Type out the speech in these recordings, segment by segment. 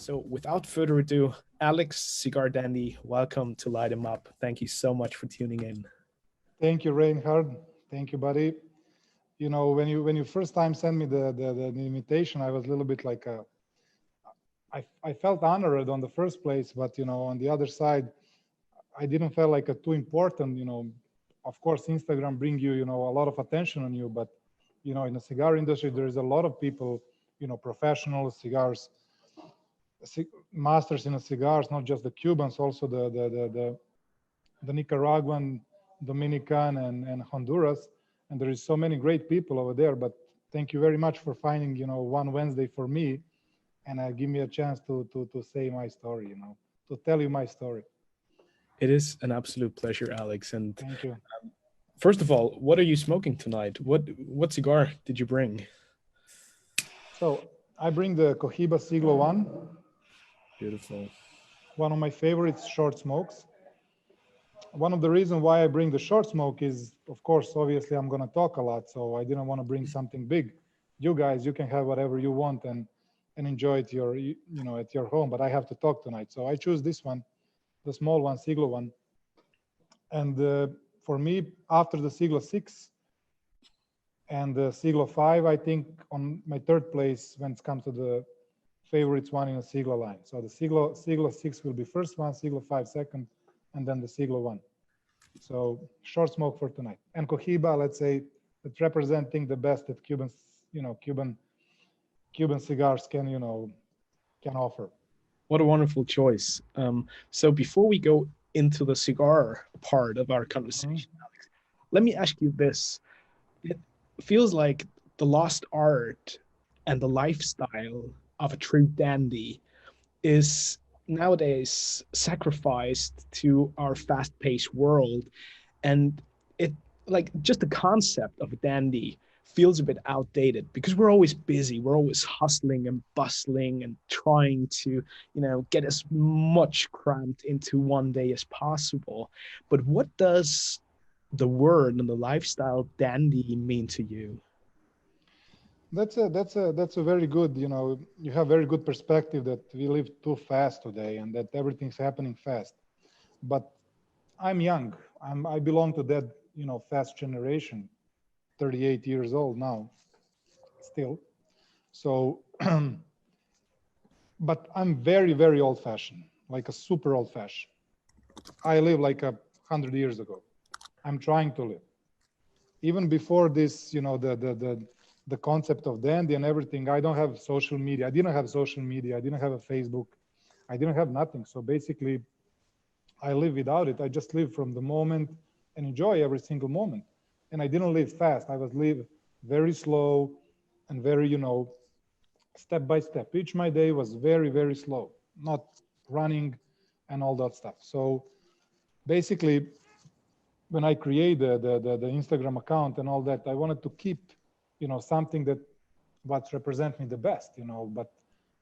So without further ado, Alex, Cigar Dandy, welcome to Light 'em Up. Thank you so much for tuning in. Thank you, Reinhard. Thank you, buddy. You know, when you first time sent me the invitation, I was a little bit like I felt honored on the first place, but on the other side, I didn't feel like too important. Of course, Instagram bring you a lot of attention on you, but in the cigar industry, there is a lot of people, professional cigars, masters in the cigars, not just the Cubans, also the Nicaraguan, Dominican, and Honduras. And there is so many great people over there. But thank you very much for finding, one Wednesday for me, and give me a chance to say my story, to tell you my story. It is an absolute pleasure, Alex. And thank you. First of all, what are you smoking tonight? What cigar did you bring? So I bring the Cohiba Siglo One. Beautiful. One of my favorites, short smokes. One of the reasons why I bring the short smoke is, of course, obviously I'm going to talk a lot, so I didn't want to bring something big. You guys, you can have whatever you want and enjoy it at your home, but I have to talk tonight. So I choose this one, the small one, Siglo one. And for me, after the Siglo 6 and the Siglo 5, I think on my third place when it comes to the favorites one in the Siglo line. So the Siglo 6 will be first one, Siglo 5 second, and then the Siglo one. So short smoke for tonight. And Cohiba, let's say, it's representing the best that Cubans, Cuban cigars can offer. What a wonderful choice. So before we go into the cigar part of our conversation, Alex, let me ask you this. It feels like the lost art and the lifestyle of a true dandy is nowadays sacrificed to our fast-paced world, and it like just the concept of a dandy feels a bit outdated because we're always busy, we're always hustling and bustling and trying to get as much crammed into one day as possible. But what does the word and the lifestyle dandy mean to you? That's a very good, you have very good perspective that we live too fast today and that everything's happening fast. But I'm young. I belong to that, fast generation, 38 years old now, still. So, but I'm very, very old fashioned, like a super old fashioned. I live like 100 years ago. I'm trying to live. Even before this, the concept of dandy and everything, I don't have social media. I didn't have social media. I didn't have a Facebook. I didn't have nothing. So basically, I live without it. I just live from the moment and enjoy every single moment. And I didn't live fast. I was live very slow and very, step by step. Each my day was very, very slow, not running and all that stuff. So basically, when I created the Instagram account and all that, I wanted to keep something that what represents me the best, but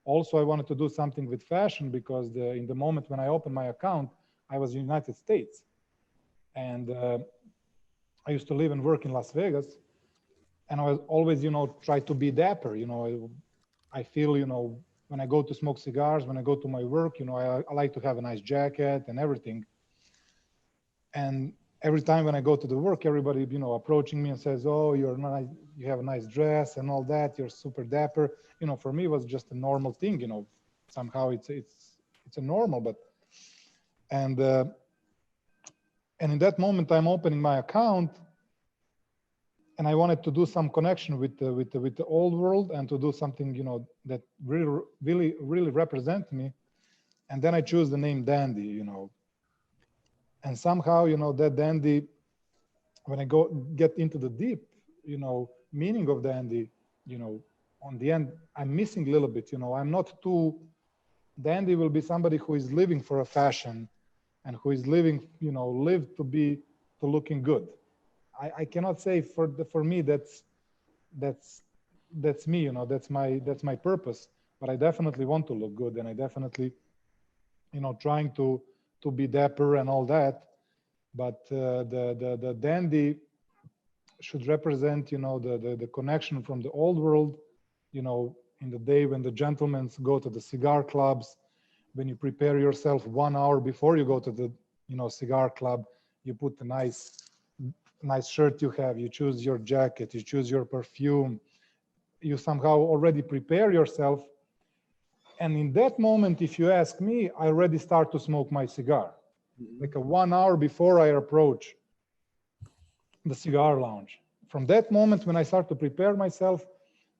also I wanted to do something with fashion because in the moment when I opened my account, I was in the United States. And I used to live and work in Las Vegas. And I was always, try to be dapper. I feel, when I go to smoke cigars, when I go to my work, I like to have a nice jacket and everything. And every time when I go to the work, everybody, approaching me and says, "Oh, you're nice. You have a nice dress and all that. You're super dapper." For me, it was just a normal thing. Somehow it's a normal. But and in that moment, I'm opening my account, and I wanted to do some connection with the old world and to do something, that really represent me. And then I choose the name Dandy, And somehow, that dandy, when I get into the deep, meaning of dandy, on the end, I'm missing a little bit, I'm not too, dandy will be somebody who is living for a fashion and who is living, live to looking good. I cannot say for me, that's me, that's my purpose, but I definitely want to look good. And I definitely, trying to be dapper and all that, but the dandy should represent, the connection from the old world, in the day when the gentlemen go to the cigar clubs, when you prepare yourself 1 hour before you go to the cigar club, you put the nice shirt you have, you choose your jacket, you choose your perfume, you somehow already prepare yourself. And in that moment, if you ask me, I already start to smoke my cigar. Like a 1 hour before I approach the cigar lounge. From that moment, when I start to prepare myself,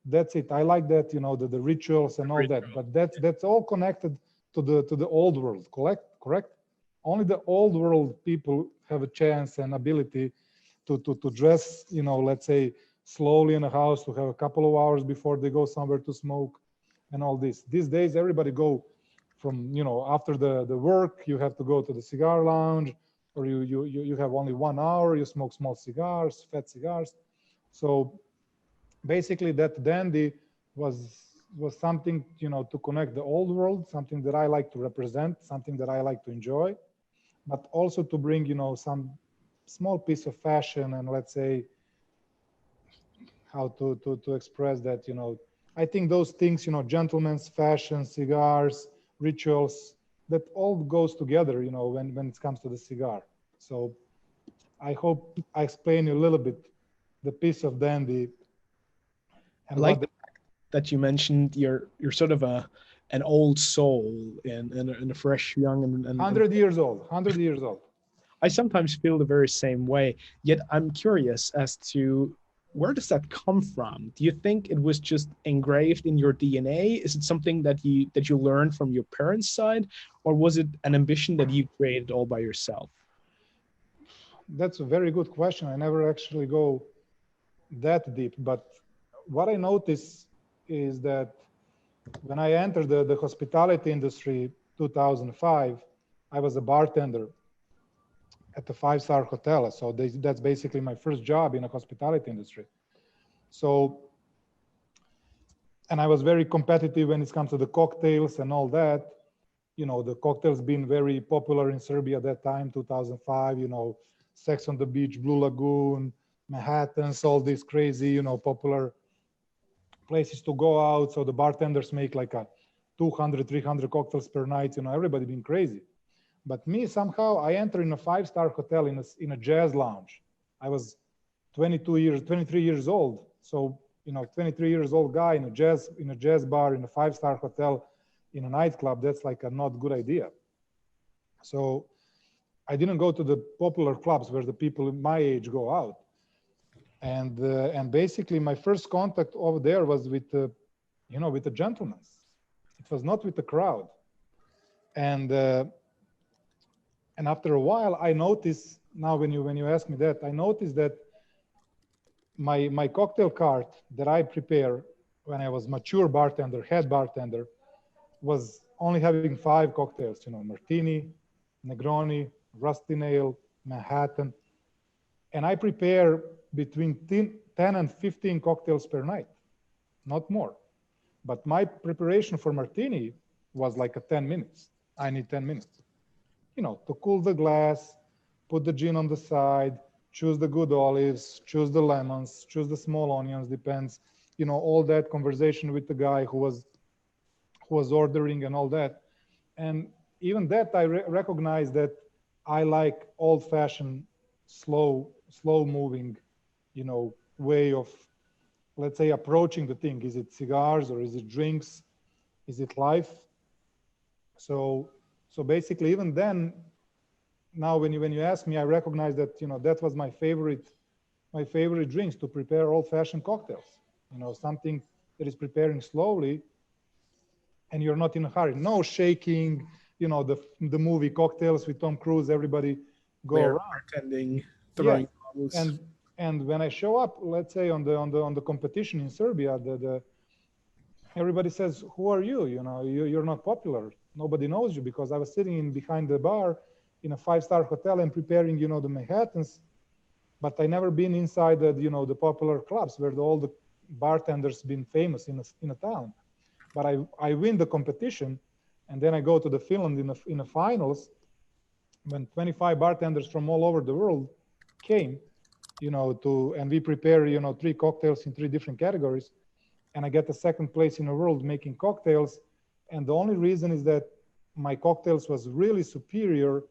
that's it. I like that, the rituals and all that, but that's all connected to the old world, correct? Only the old world people have a chance and ability to dress, let's say, slowly in a house, to have a couple of hours before they go somewhere to smoke and all this. These days, everybody go from, after the work, you have to go to the cigar lounge, or you have only 1 hour, you smoke small cigars, fat cigars. So basically that dandy was something, to connect the old world, something that I like to represent, something that I like to enjoy, but also to bring, some small piece of fashion, and let's say how to express that, I think those things, gentlemen's fashion, cigars, rituals, that all goes together, when it comes to the cigar. So I hope I explain you a little bit the piece of dandy. And I like that you mentioned you're sort of an old soul and a fresh young and 100 years old, 100 years old. I sometimes feel the very same way. Yet I'm curious as to where does that come from? Do you think it was just engraved in your DNA? Is it something that you learned from your parents' side, or was it an ambition that you created all by yourself? That's a very good question. I never actually go that deep, but what I notice is that when I entered the hospitality industry 2005, I was a bartender at the 5-star hotel. So that's basically my first job in the hospitality industry. So, and I was very competitive when it comes to the cocktails and all that. The cocktails been very popular in Serbia at that time, 2005, Sex on the Beach, Blue Lagoon, Manhattan's, all these crazy, popular places to go out. So the bartenders make like a 200, 300 cocktails per night, everybody being crazy. But me, somehow, I entered in a 5-star hotel in a jazz lounge. I was 23 years old. So, 23 years old guy in a jazz bar, in a 5-star hotel, in a nightclub, that's like a not good idea. So I didn't go to the popular clubs where the people my age go out. And basically my first contact over there was with the gentlemen. It was not with the crowd. And after a while, I noticed, now when you ask me that, I noticed that my cocktail cart that I prepare when I was mature bartender, head bartender, was only having 5 cocktails, Martini, Negroni, Rusty Nail, Manhattan. And I prepare between 10 and 15 cocktails per night, not more. But my preparation for Martini was like 10 minutes. I need 10 minutes. To cool the glass, put the gin on the side, choose the good olives, choose the lemons, choose the small onions, depends, all that conversation with the guy who was ordering and all that. And even that, I recognize that I like old-fashioned, slow moving, way of, let's say, approaching the thing. Is it cigars or is it drinks? Is it life? So basically, even then, now when you ask me, I recognize that that was my favorite drinks, to prepare old-fashioned cocktails. Something that is preparing slowly, and you're not in a hurry. No shaking. The movie Cocktails with Tom Cruise. Everybody go around. Bartending, throwing bottles. And when I show up, let's say on the competition in Serbia, everybody says, "Who are you? You're not popular. Nobody knows you," because I was sitting behind the bar in a 5-star hotel and preparing, the Manhattans, but I never been inside the popular clubs where all the bartenders been famous in a town. But I win the competition, and then I go to the Finland in the finals when 25 bartenders from all over the world came, and we prepare, 3 cocktails in 3 different categories. and I get the second place in the world making cocktails. And the only reason is that my cocktails was really superior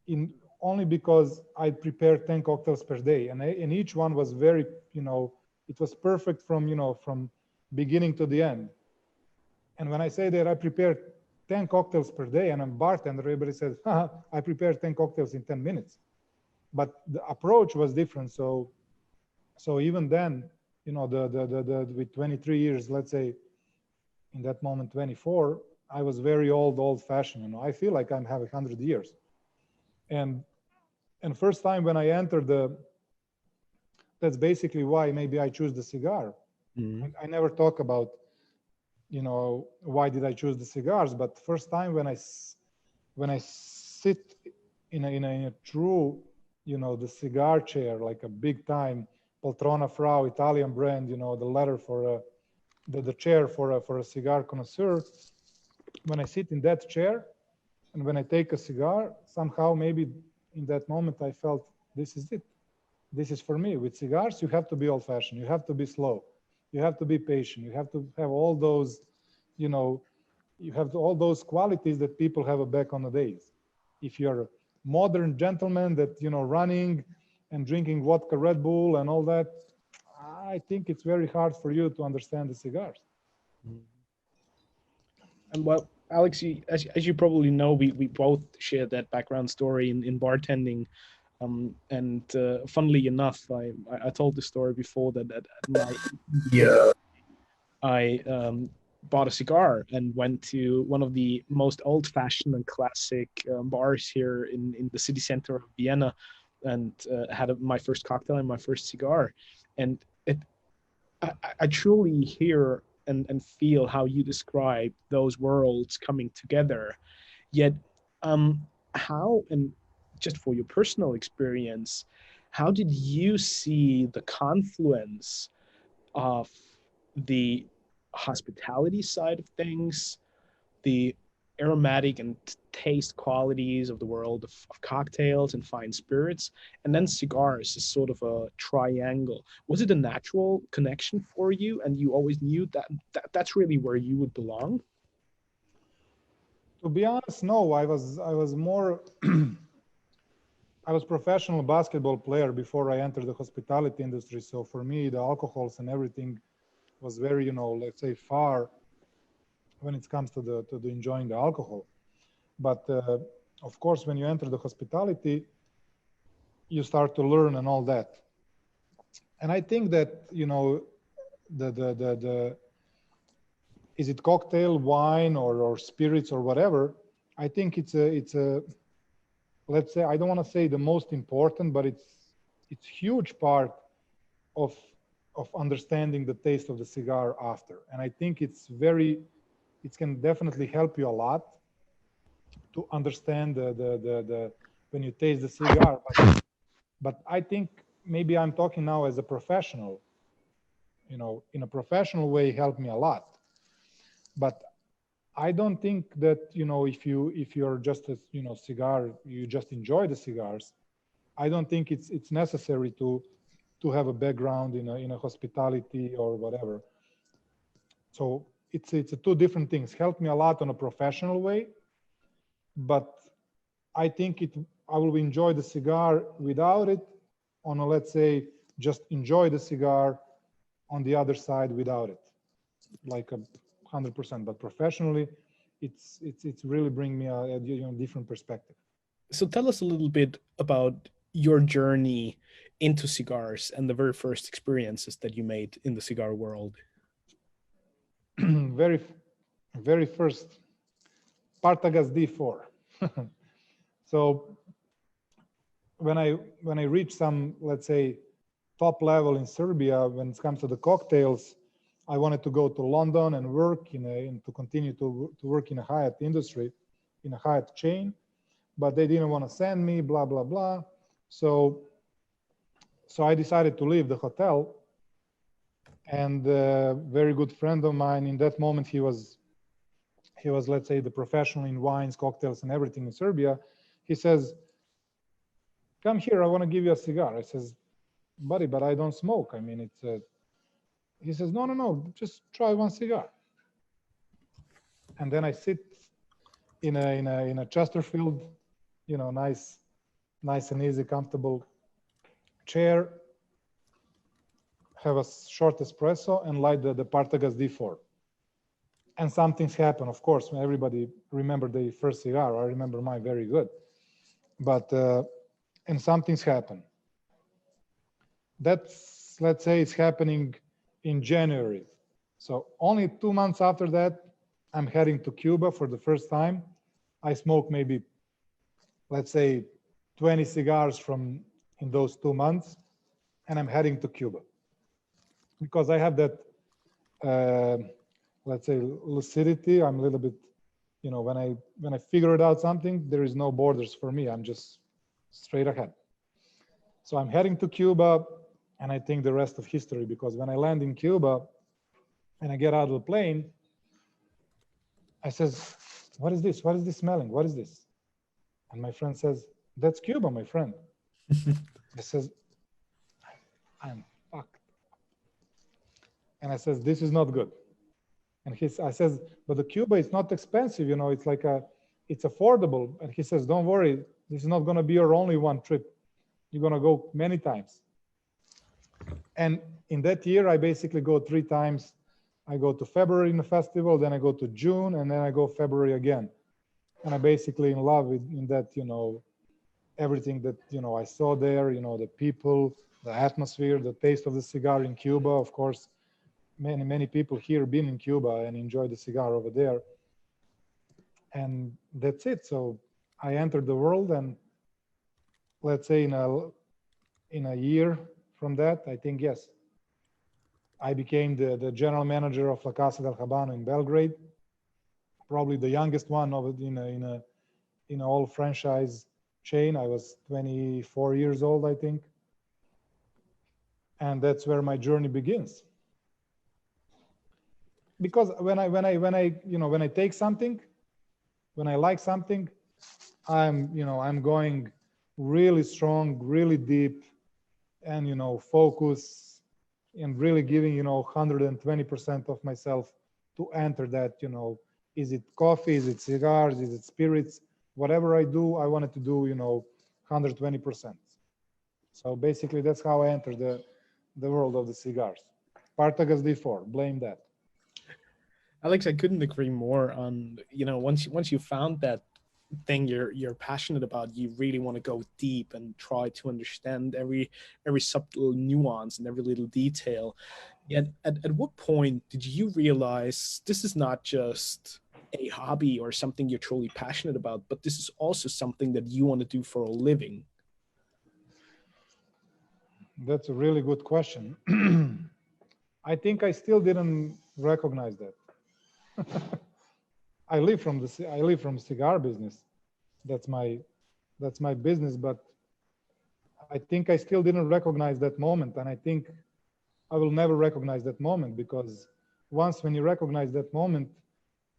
in only because I prepared 10 cocktails per day, and each one was very, it was perfect from, from beginning to the end. And when I say that I prepared 10 cocktails per day and I'm a bartender, everybody says, I prepared 10 cocktails in 10 minutes. But the approach was different. So even then, with 23 years, let's say in that moment, 24, I was very old fashioned. I feel like I'm having 100 years. And first time when I entered that's basically why maybe I choose the cigar. I never talk about, why did I choose the cigars? But first time when I sit in a true, the cigar chair, like a big time Poltrona Frau Italian brand, the letter for the chair for a cigar connoisseur. When I sit in that chair and when I take a cigar, somehow maybe in that moment I felt this is it. This is for me. With cigars, you have to be old-fashioned. You have to be slow. You have to be patient. You have to have all those, you have all those qualities that people have back on the days. If you're a modern gentleman that, running and drinking vodka Red Bull and all that, I think it's very hard for you to understand the cigars. And well, Alex, as you probably know, we both share that background story in bartending. And funnily enough, I told the story before that at my I bought a cigar and went to one of the most old-fashioned and classic bars here in the city center of Vienna, and had my first cocktail and my first cigar. And I truly hear and feel how you describe those worlds coming together. Yet, how, and just for your personal experience, how did you see the confluence of the hospitality side of things, the aromatic and taste qualities of the world of cocktails and fine spirits, and then cigars is sort of a triangle? Was it a natural connection for you, and you always knew that's really where you would belong? To be honest, no. I was more I was professional basketball player before I entered the hospitality industry. So for me, the alcohols and everything was very, let's say, far when it comes to the enjoying the alcohol. But of course, when you enter the hospitality, you start to learn and all that. And I think that, the is it cocktail, wine, or spirits or whatever? I think it's a let's say, I don't want to say the most important, but it's huge part of understanding the taste of the cigar after. And I think it can definitely help you a lot to understand the when you taste the cigar. But I think maybe I'm talking now as a professional, in a professional way, helped me a lot. But I don't think that, if you're just a, cigar, you just enjoy the cigars. I don't think it's necessary to have a background in a hospitality or whatever. So it's two different things. Helped me a lot on a professional way, but I think I will enjoy the cigar without it on a, let's say, just enjoy the cigar on the other side without it, like 100%. But professionally, it's really bring me a different perspective. So tell us a little bit about your journey into cigars and the very first experiences that you made in the cigar world. very first, Partagas D4. So when I reached some, let's say, top level in Serbia when it comes to the cocktails, I wanted to go to London and work and to continue to work in a Hyatt industry, in a Hyatt chain, but they didn't want to send me, blah, blah, blah. So I decided to leave the hotel, and a very good friend of mine in that moment, he was, let's say, the professional in wines, cocktails, and everything in Serbia. He says, come here, I want to give you a cigar. I says, buddy, but I don't smoke. I mean, He says, no, no, no, just try one cigar. And then I sit in a Chesterfield, you know, nice and easy, comfortable chair, have a short espresso, and light the Partagas D4. And some things happen, of course. Everybody remember the first cigar. I remember mine very good. But, and some things happen. That's, let's say it's happening in January. So only 2 months after that, I'm heading to Cuba for the first time. I smoke maybe, let's say, 20 cigars in those 2 months, and I'm heading to Cuba because I have that, let's say, lucidity. I'm a little bit, you know, when I figured out something, there is no borders for me. I'm just straight ahead. So I'm heading to Cuba, and I think the rest of history, because when I land in Cuba and I get out of the plane, I says, what is this? What is this smelling? What is this? And my friend says, that's Cuba, my friend. I says, I'm fucked. And I says, this is not good. And I says, but the Cuba is not expensive, you know, it's like it's affordable. And he says, don't worry, this is not gonna be your only one trip. You're gonna go many times. And in that year, I basically go 3 times. I go to February in the festival, then I go to June, and then I go February again. And I'm basically in love with in that, you know, everything that, you know, I saw there, you know, the people, the atmosphere, the taste of the cigar in Cuba. Of course, many people here been in Cuba and enjoy the cigar over there. And that's it. So I entered the world, and let's say in a year from that, I think, yes, I became the general manager of La Casa del Habano in Belgrade, probably the youngest one of in a all franchise chain. I was 24 years old, I think. And that's where my journey begins. Because when I take something, when I like something, I'm going really strong, really deep, and, you know, focus, and really giving, you know, 120% of myself to enter that, you know, is it coffee, is it cigars, is it spirits, whatever I do, I wanted to do, you know, 120%. So basically that's how I entered the world of the cigars. Partagas D4, blame that. Alex, I couldn't agree more on, you know, once you found that thing you're passionate about, you really want to go deep and try to understand every subtle nuance and every little detail. Yet at what point did you realize this is not just a hobby or something you're truly passionate about, but this is also something that you want to do for a living? That's a really good question. I think I still didn't recognize that. I live from cigar business. That's my business, but I think I still didn't recognize that moment, and I think I will never recognize that moment, because once when you recognize that moment,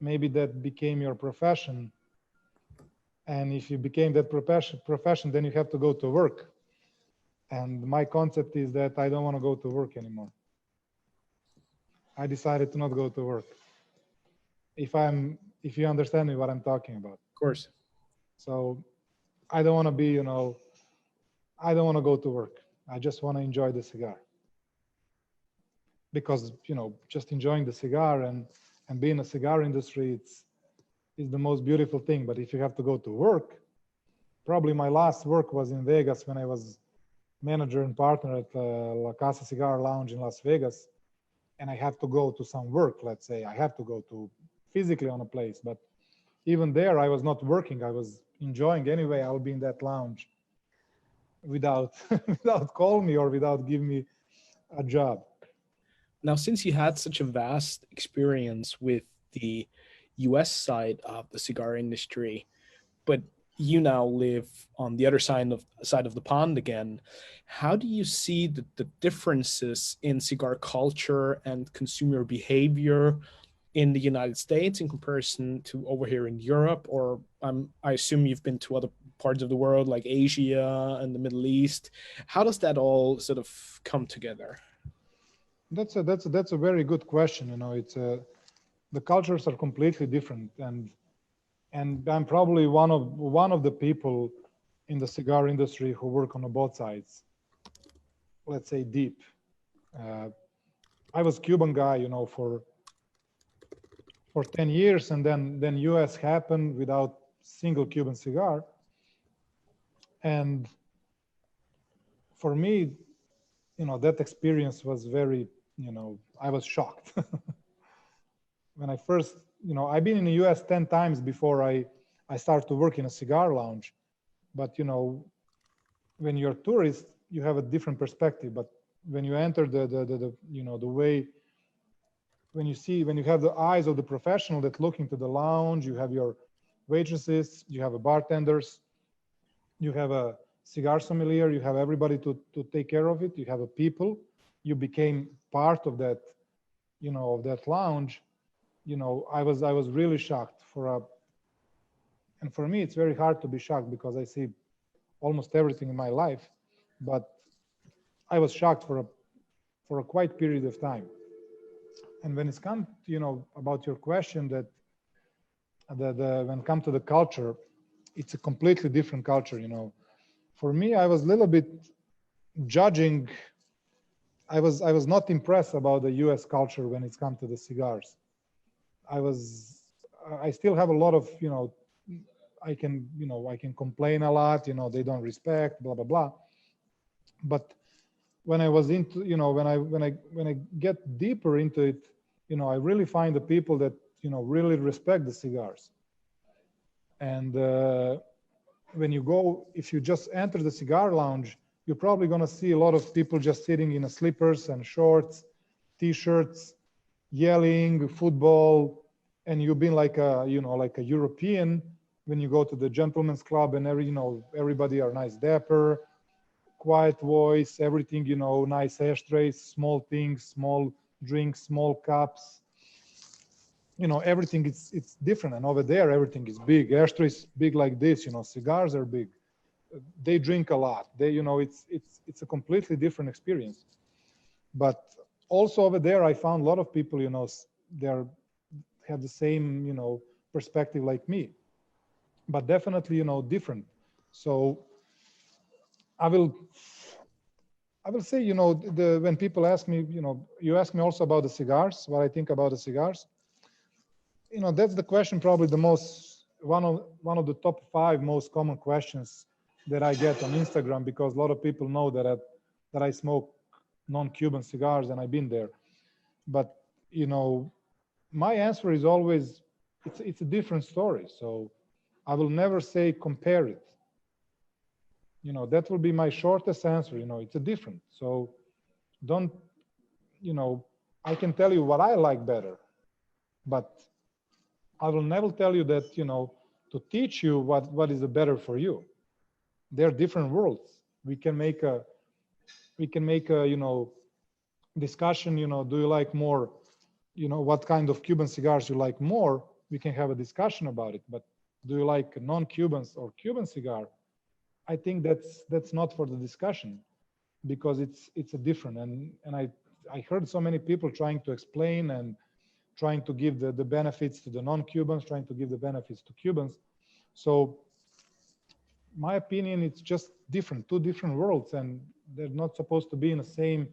maybe that became your profession, and if you became that profession, then you have to go to work. And my concept is that I don't want to go to work anymore. I decided to not go to work. If you understand me what I'm talking about. Of course. So I don't want to be, you know, I don't want to go to work. I just want to enjoy the cigar. Because, you know, just enjoying the cigar and being in a cigar industry, is the most beautiful thing. But if you have to go to work, probably my last work was in Vegas when I was manager and partner at La Casa Cigar Lounge in Las Vegas. And I have to go to some work, let's say. I have to go to physically on a place. But even there, I was not working. I was enjoying anyway. I'll be in that lounge without call me or without give me a job. Now, since you had such a vast experience with the US side of the cigar industry, but you now live on the other side of the pond again, how do you see the differences in cigar culture and consumer behavior in the United States in comparison to over here in Europe? Or I assume you've been to other parts of the world like Asia and the Middle East. How does that all sort of come together? That's a very good question. You know, it's the cultures are completely different, and I'm probably one of the people in the cigar industry who work on both sides. Let's say deep. I was Cuban guy, you know, for 10 years, and then US happened without single Cuban cigar. And for me, you know, that experience was very, you know, I was shocked. When I first, you know, I've been in the US 10 times before I started to work in a cigar lounge. But, you know, when you're a tourist, you have a different perspective. But when you enter the you know, the way, when you have the eyes of the professional that look into the lounge, you have your waitresses, you have a bartenders, you have a cigar sommelier, you have everybody to take care of it, you have a people, you became part of that, you know, of that lounge. You know, I was really shocked and for me, it's very hard to be shocked because I see almost everything in my life, but I was shocked for a quite period of time. And when it's come, you know, about your question that when it comes to the culture, it's a completely different culture, you know. For me, I was a little bit judging. I was not impressed about the US culture when it's come to the cigars. I still have a lot of, you know, I can complain a lot, you know, they don't respect, blah, blah, blah. But when I was into, you know, when I get deeper into it, you know, I really find the people that, you know, really respect the cigars. And when you go, if you just enter the cigar lounge, you're probably going to see a lot of people just sitting in slippers and shorts, t-shirts, yelling, football, and you've been like a, you know, like a European when you go to the gentleman's club and you know, everybody are nice, dapper, quiet voice, everything, you know, nice ashtrays, small things, small drinks, small cups. You know, everything it's different. And over there, everything is big. Ashtrays big like this, you know, cigars are big. They drink a lot. They, you know, it's a completely different experience. But also over there, I found a lot of people, you know, have the same, you know, perspective like me, but definitely, you know, different. So I will say, you know, when people ask me, you know, you ask me also about the cigars, what I think about the cigars. You know, that's the question, probably the most, one of the top 5 most common questions that I get on Instagram, because a lot of people know that I smoke non-Cuban cigars and I've been there. But, you know, my answer is always, it's a different story. So I will never say compare it. You know, that will be my shortest answer. You know, it's a different. So don't, you know, I can tell you what I like better, but I will never tell you that, you know, to teach you what is better for you. They're different worlds. We can make a, you know, discussion, you know, do you like more, you know, what kind of Cuban cigars you like more? We can have a discussion about it. But do you like non-Cubans or Cuban cigar? I think that's not for the discussion, because it's a different. And I heard so many people trying to explain and trying to give the benefits to the non-Cubans, trying to give the benefits to Cubans. So my opinion, it's just different, 2 different worlds, and they're not supposed to be in the same,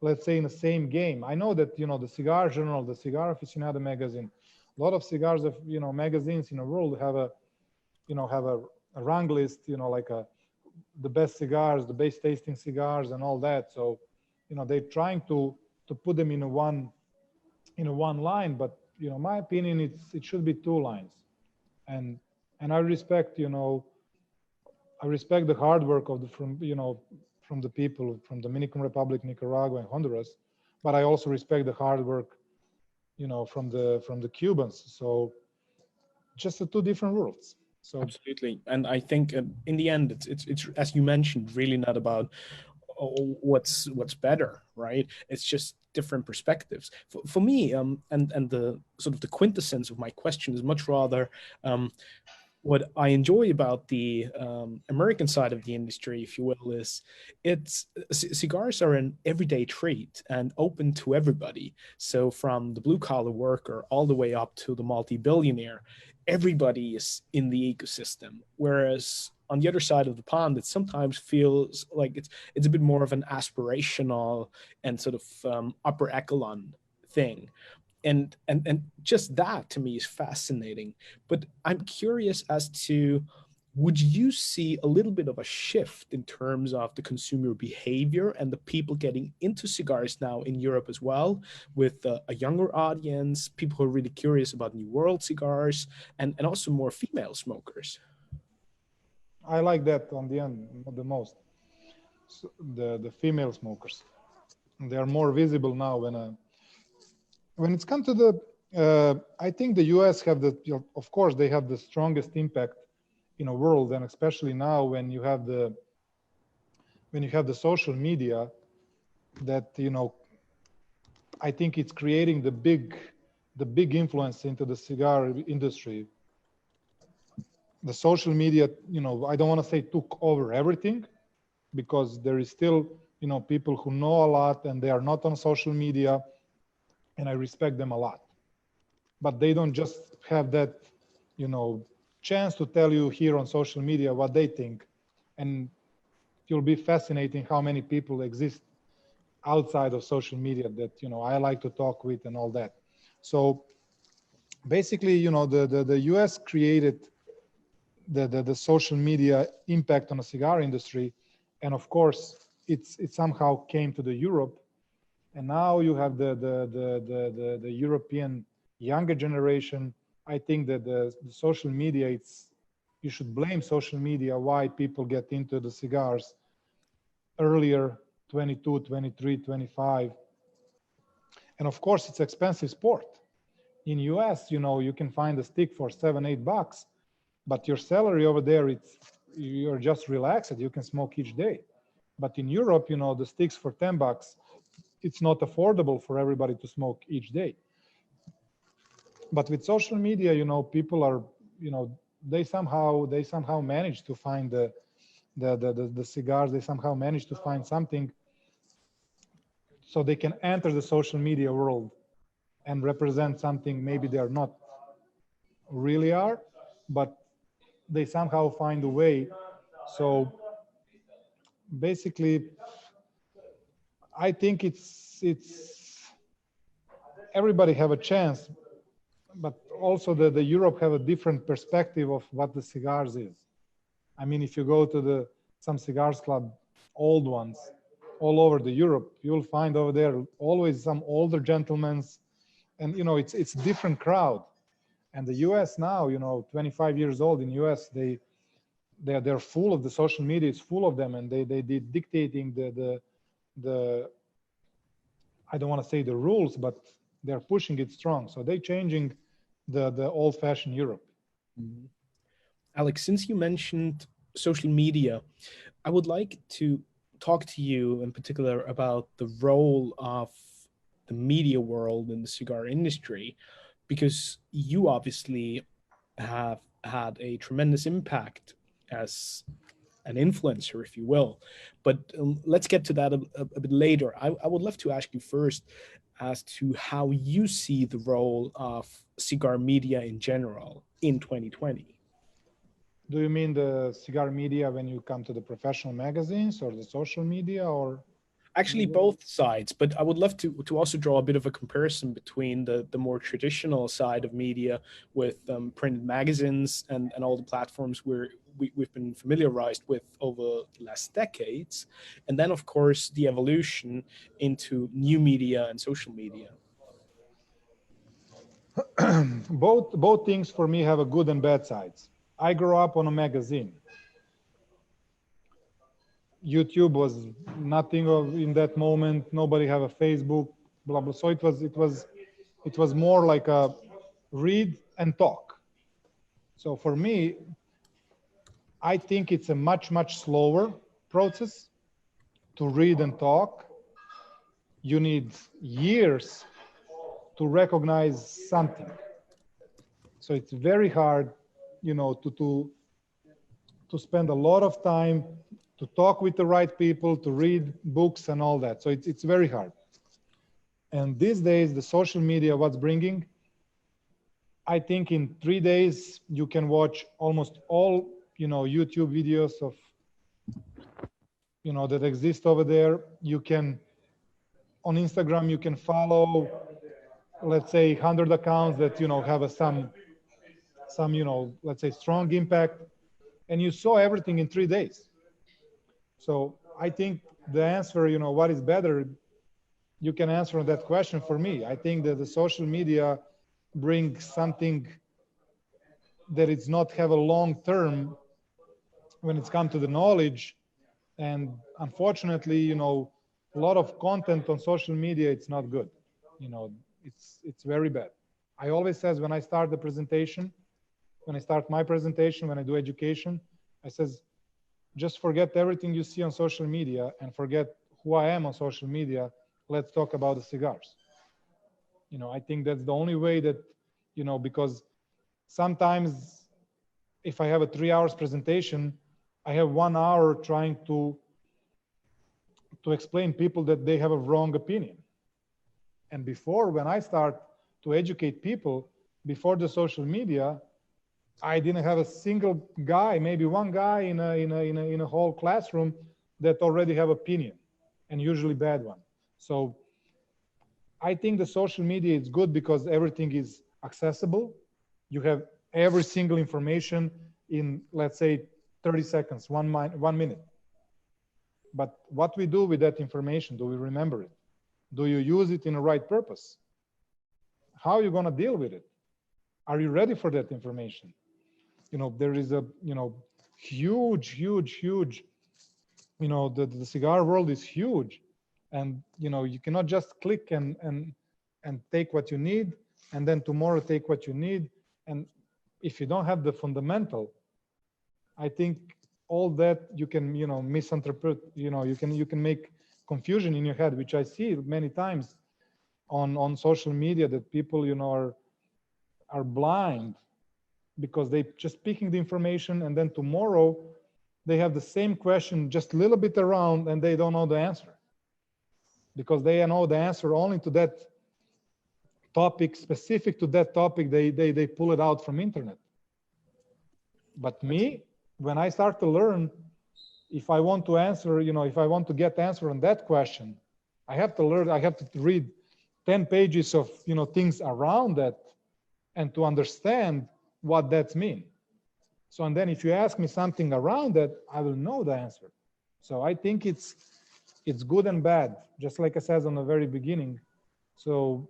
let's say, in the same game. I know that, you know, the Cigar Journal, the Cigar Aficionado magazine, a lot of cigars of, you know, magazines in the world have a, you know, have a rang list, you know, like the best cigars, the best tasting cigars and all that. So, you know, they're trying to put them in one line, but, you know, my opinion, it should be 2 lines. And I respect, you know, I respect the hard work of from the people from Dominican Republic, Nicaragua, and Honduras, but I also respect the hard work, you know, from the Cubans. So just the 2 different worlds. So absolutely. And I think in the end, it's as you mentioned, really not about what's better, right? It's just different perspectives. For me, and the sort of the quintessence of my question is much rather, What I enjoy about the American side of the industry, if you will, is cigars are an everyday treat and open to everybody. So from the blue collar worker all the way up to the multi-billionaire, everybody is in the ecosystem. Whereas on the other side of the pond, it sometimes feels like it's a bit more of an aspirational and sort of upper echelon thing, and just that to me is fascinating. But I'm curious as to, would you see a little bit of a shift in terms of the consumer behavior and the people getting into cigars now in Europe as well, with a younger audience, people who are really curious about new world cigars, and also more female smokers? I like that on the end the most. So the female smokers, they are more visible now when it's come to the. I think the U.S. have the, of course, they have the strongest impact in a world, and especially now when you have the social media, that I think it's creating the big influence into the cigar industry. The social media, I don't want to say took over everything, because there is still people who know a lot and they are not on social media, and I respect them a lot, but they don't just have that chance to tell you here on social media what they think. And it will be fascinating how many people exist outside of social media that I like to talk with and all that. So basically, the US created the social media impact on the cigar industry, and of course it somehow came to the Europe, and now you have the European younger generation. I think that the social media, you should blame social media why people get into the cigars earlier, 22, 23, 25. And of course it's expensive sport. In US, you can find a stick for $7-8, but your salary over there, you're just relaxed. You can smoke each day. But in Europe, the sticks for $10, it's not affordable for everybody to smoke each day. But with social media, people are, they somehow manage to find the cigars. They somehow manage to find something, so they can enter the social media world and represent something maybe they are not really are, but they somehow find a way. So basically, I think it's everybody have a chance, but also the Europe have a different perspective of what the cigars is. I mean, if you go to some cigars club, old ones, all over the Europe, you'll find over there always some older gentlemen, and it's a different crowd. And the US now, 25 years old in US, they're full of the social media. It's full of them, and they dictating the I don't want to say the rules, but they're pushing it strong. So they're changing the old-fashioned Europe. Mm-hmm. Alex, since you mentioned social media, I would like to talk to you in particular about the role of the media world in the cigar industry, because you obviously have had a tremendous impact as an influencer, if you will. But let's get to that a bit later. I would love to ask you first as to how you see the role of cigar media in general in 2020. Do you mean the cigar media when you come to the professional magazines, or the social media, or? Actually, both sides, but I would love to also draw a bit of a comparison between the more traditional side of media with printed magazines and all the platforms we've been familiarized with over the last decades, and then of course the evolution into new media and social media. Both things for me have a good and bad sides. I grew up on a magazine. YouTube was nothing in that moment. Nobody have a Facebook, blah blah. So it was more like a read and talk. So for me, I think it's a much slower process to read and talk. You need years to recognize something. So it's very hard you know, to spend a lot of time to talk with the right people, to read books and all that. So it's very hard. And these days, the social media, what's bringing, I think in 3 days, you can watch almost all, you know, YouTube videos of, you know, that exist over there. You can, on Instagram, you can follow, let's say 100 accounts that, you know, have some, you know, let's say strong impact, and you saw everything in 3 days. So I think the answer, you know, what is better, you can answer that question for me. I think that the social media brings something that it's not have a long term when it's come to the knowledge. And unfortunately, you know, a lot of content on social media, it's not good. You know, it's very bad. I always says when I start the presentation, when I start my presentation, when I do education, I says, just forget everything you see on social media and forget who I am on social media. Let's talk about the cigars. You know, I think that's the only way that, you know, because sometimes if I have a 3 hours presentation, I have 1 hour trying to explain people that they have a wrong opinion. And before, when I start to educate people before the social media, I didn't have a single guy, maybe one guy in a whole classroom that already have opinion, and usually bad one. So I think the social media is good because everything is accessible. You have every single information in, let's say, 30 seconds, 1 minute. But what we do with that information, do we remember it? Do you use it in the right purpose? How are you going to deal with it? Are you ready for that information? You know, there is a, you know, huge, you know, the cigar world is huge. And, you know, you cannot just click and take what you need, and then tomorrow take what you need. And if you don't have the fundamental, I think all that you can, you know, misinterpret, you know, you can make confusion in your head, which I see many times on social media, that people, you know, are blind because they just picking the information, and then tomorrow they have the same question just a little bit around and they don't know the answer because they know the answer only to that topic, specific to that topic. They pull it out from internet. But me, when I start to learn, if I want to answer, you know, if I want to get answer on that question, I have to learn, I have to read 10 pages of, you know, things around that and to understand what that means. So, and then if you ask me something around that, I will know the answer. So I think it's good and bad, just like I said on the very beginning. So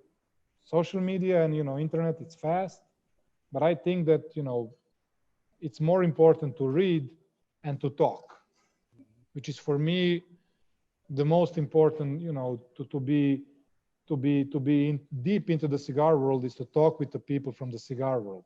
social media and, you know, internet, it's fast, but I think that, you know, it's more important to read and to talk, which is for me the most important, you know, to be deep into the cigar world is to talk with the people from the cigar world.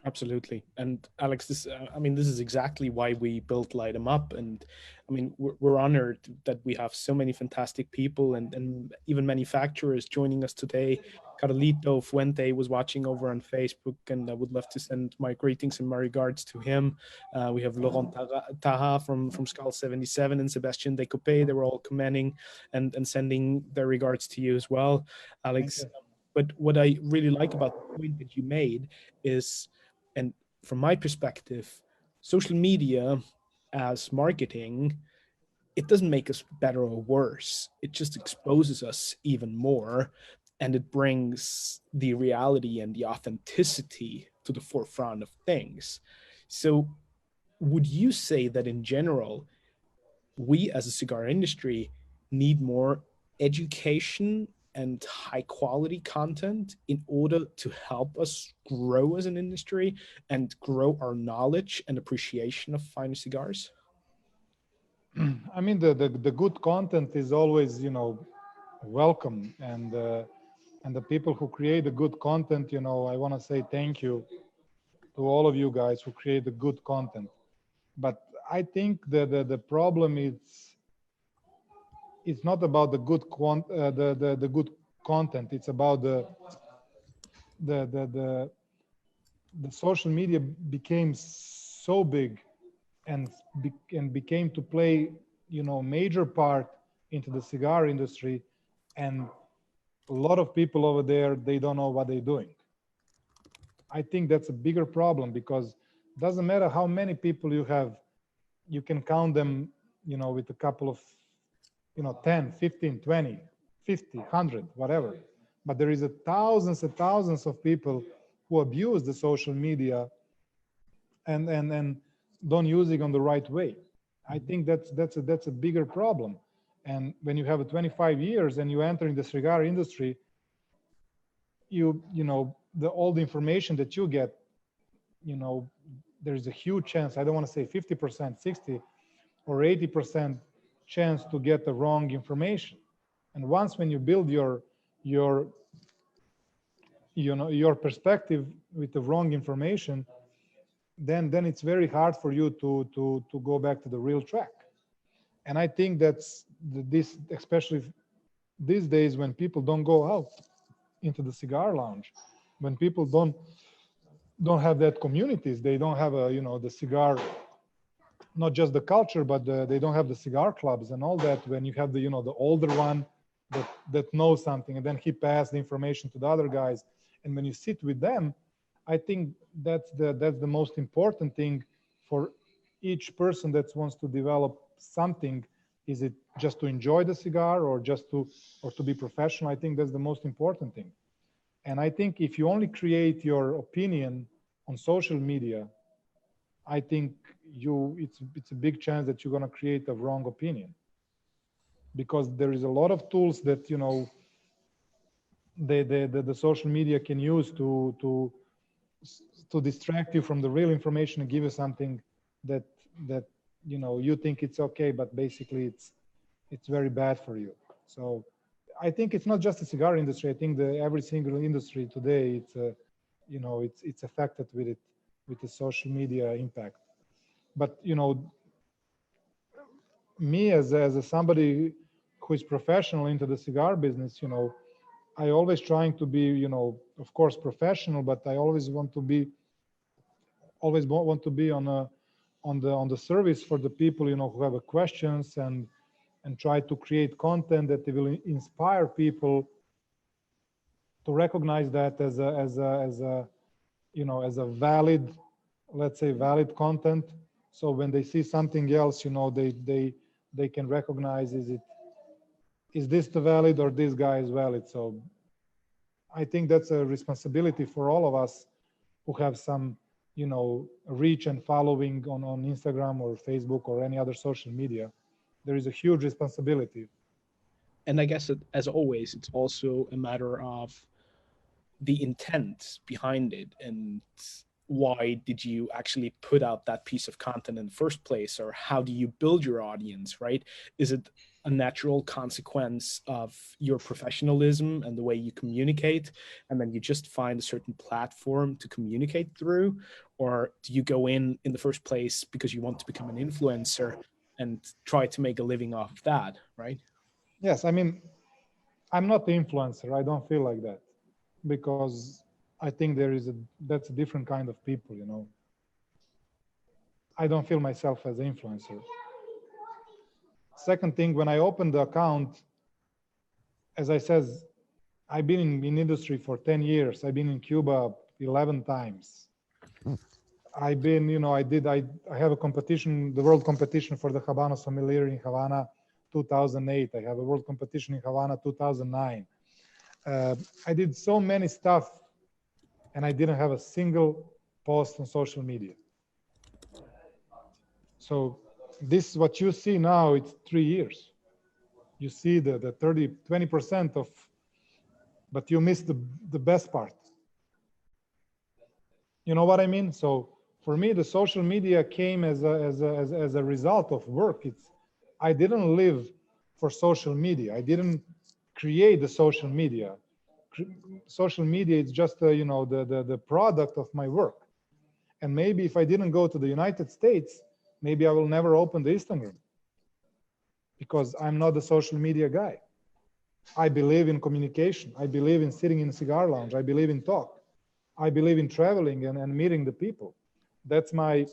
Absolutely. And Alex, this, I mean, this is exactly why we built Light 'em Up. And I mean, we're honored that we have so many fantastic people and even manufacturers joining us today. Carlito Fuente was watching over on Facebook, and I would love to send my greetings and my regards to him. We have Laurent Taha from Skull 77 and Sebastian Decopé. They were all commenting and sending their regards to you as well, Alex. But what I really like about the point that you made is, and from my perspective, social media as marketing, it doesn't make us better or worse. It just exposes us even more, and it brings the reality and the authenticity to the forefront of things. So would you say that in general, we as a cigar industry need more education and high quality content in order to help us grow as an industry and grow our knowledge and appreciation of fine cigars? I mean, the good content is always, you know, welcome, and the people who create the good content, you know, I want to say thank you to all of you guys who create the good content. But I think the problem is, it's not about the good the good content. It's about the the social media became so big and became to play, you know, major part into the cigar industry, and a lot of people over there, they don't know what they're doing. I think that's a bigger problem, because it doesn't matter how many people you have, you can count them, you know, with a couple of, you know, 10, 15, 20, 50, 100, whatever. But there is thousands and thousands of people who abuse the social media and don't use it on the right way. I think that's a bigger problem. And when you have 25 years and you enter in the cigar industry, you know, all the information that you get, you know, there's a huge chance, I don't want to say 50%, 60 or 80% chance to get the wrong information. And once when you build your you know, your perspective with the wrong information, then it's very hard for you to go back to the real track. And I think that's this, especially these days when people don't go out into the cigar lounge, when people don't have that communities, they don't have a, you know, the cigar, not just the culture, but they don't have the cigar clubs and all that. When you have the, you know, the older one that knows something, and then he passed the information to the other guys, and when you sit with them, I think that's the most important thing for each person that wants to develop something. Is it just to enjoy the cigar, or just to be professional? I think that's the most important thing. And I think if you only create your opinion on social media, I think it's a big chance that you're going to create a wrong opinion, because there is a lot of tools that, you know, the social media can use to distract you from the real information and give you something that you know, you think it's okay, but basically it's very bad for you. So I think it's not just the cigar industry. I think every single industry today, it's you know, it's affected with the social media impact. But you know, me as somebody who is professional into the cigar business, you know, I always trying to be, you know, of course professional, but I always want to be on the service for the people, you know, who have questions, and try to create content that will inspire people to recognize that as a you know, as a valid, let's say valid content. So when they see something else, you know, they can recognize, is this the valid, or this guy is valid? So I think that's a responsibility for all of us who have some, you know, reach and following on Instagram or Facebook or any other social media. There is a huge responsibility. And I guess as always, it's also a matter of the intent behind it, and why did you actually put out that piece of content in the first place, or how do you build your audience, right? Is it a natural consequence of your professionalism and the way you communicate, and then you just find a certain platform to communicate through? Or do you go in the first place because you want to become an influencer and try to make a living off of that, right? Yes, I mean, I'm not the influencer. I don't feel like that, because I think that's a different kind of people, you know. I don't feel myself as an influencer. Second thing, when I opened the account, as I says, I've been in industry for 10 years. I've been in Cuba 11 times. I've been, you know, I have a competition, the world competition for the Habano sommelier in Havana 2008. I have a world competition in Havana 2009. I did so many stuff, and I didn't have a single post on social media. So this, what you see now, it's 3 years. You see the 20% of, but you missed the best part. You know what I mean? So for me, the social media came as a result of work. I didn't live for social media. I didn't create the social media. Social media is just you know, the product of my work. And maybe if I didn't go to the United States, maybe I will never open the Instagram, because I'm not the social media guy. I believe in communication. I believe in sitting in a cigar lounge. I believe in talk. I believe in traveling and meeting the people. That's my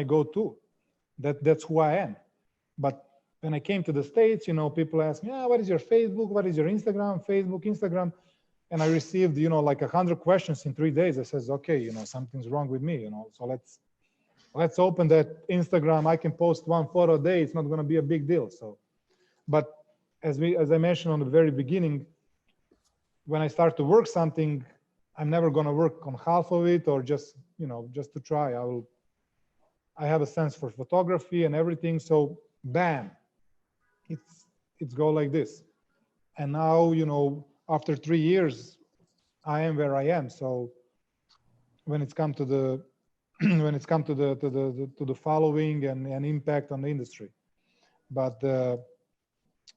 go-to. That's who I am. But when I came to the States, you know, people ask me, what is your Facebook? What is your Instagram? Facebook, Instagram. And I received, you know, like 100 questions in 3 days. I says, okay, you know, something's wrong with me, you know, so let's open that Instagram. I can post 1 photo a day. It's not going to be a big deal. So, but as I mentioned on the very beginning, when I start to work something, I'm never going to work on half of it or just, you know, just to try. I have a sense for photography and everything. So bam, it's go like this. And now, you know, after 3 years, I am where I am. So when it's come to the when it's come to the following and impact on the industry, but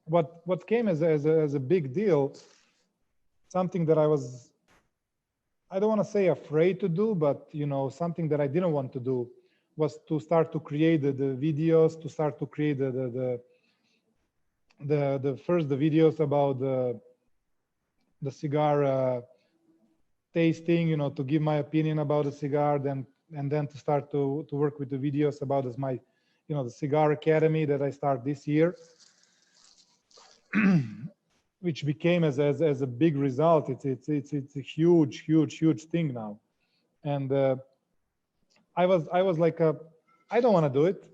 what came as a big deal, something that I don't want to say afraid to do, but you know, something that I didn't want to do was to start to create the videos, to start to create the videos about the cigar tasting, you know, to give my opinion about the cigar, and then to start to work with the videos about my, you know, the Cigar Academy that I start this year, which became as a big result. It's a huge thing now. And I was like, I don't want to do it.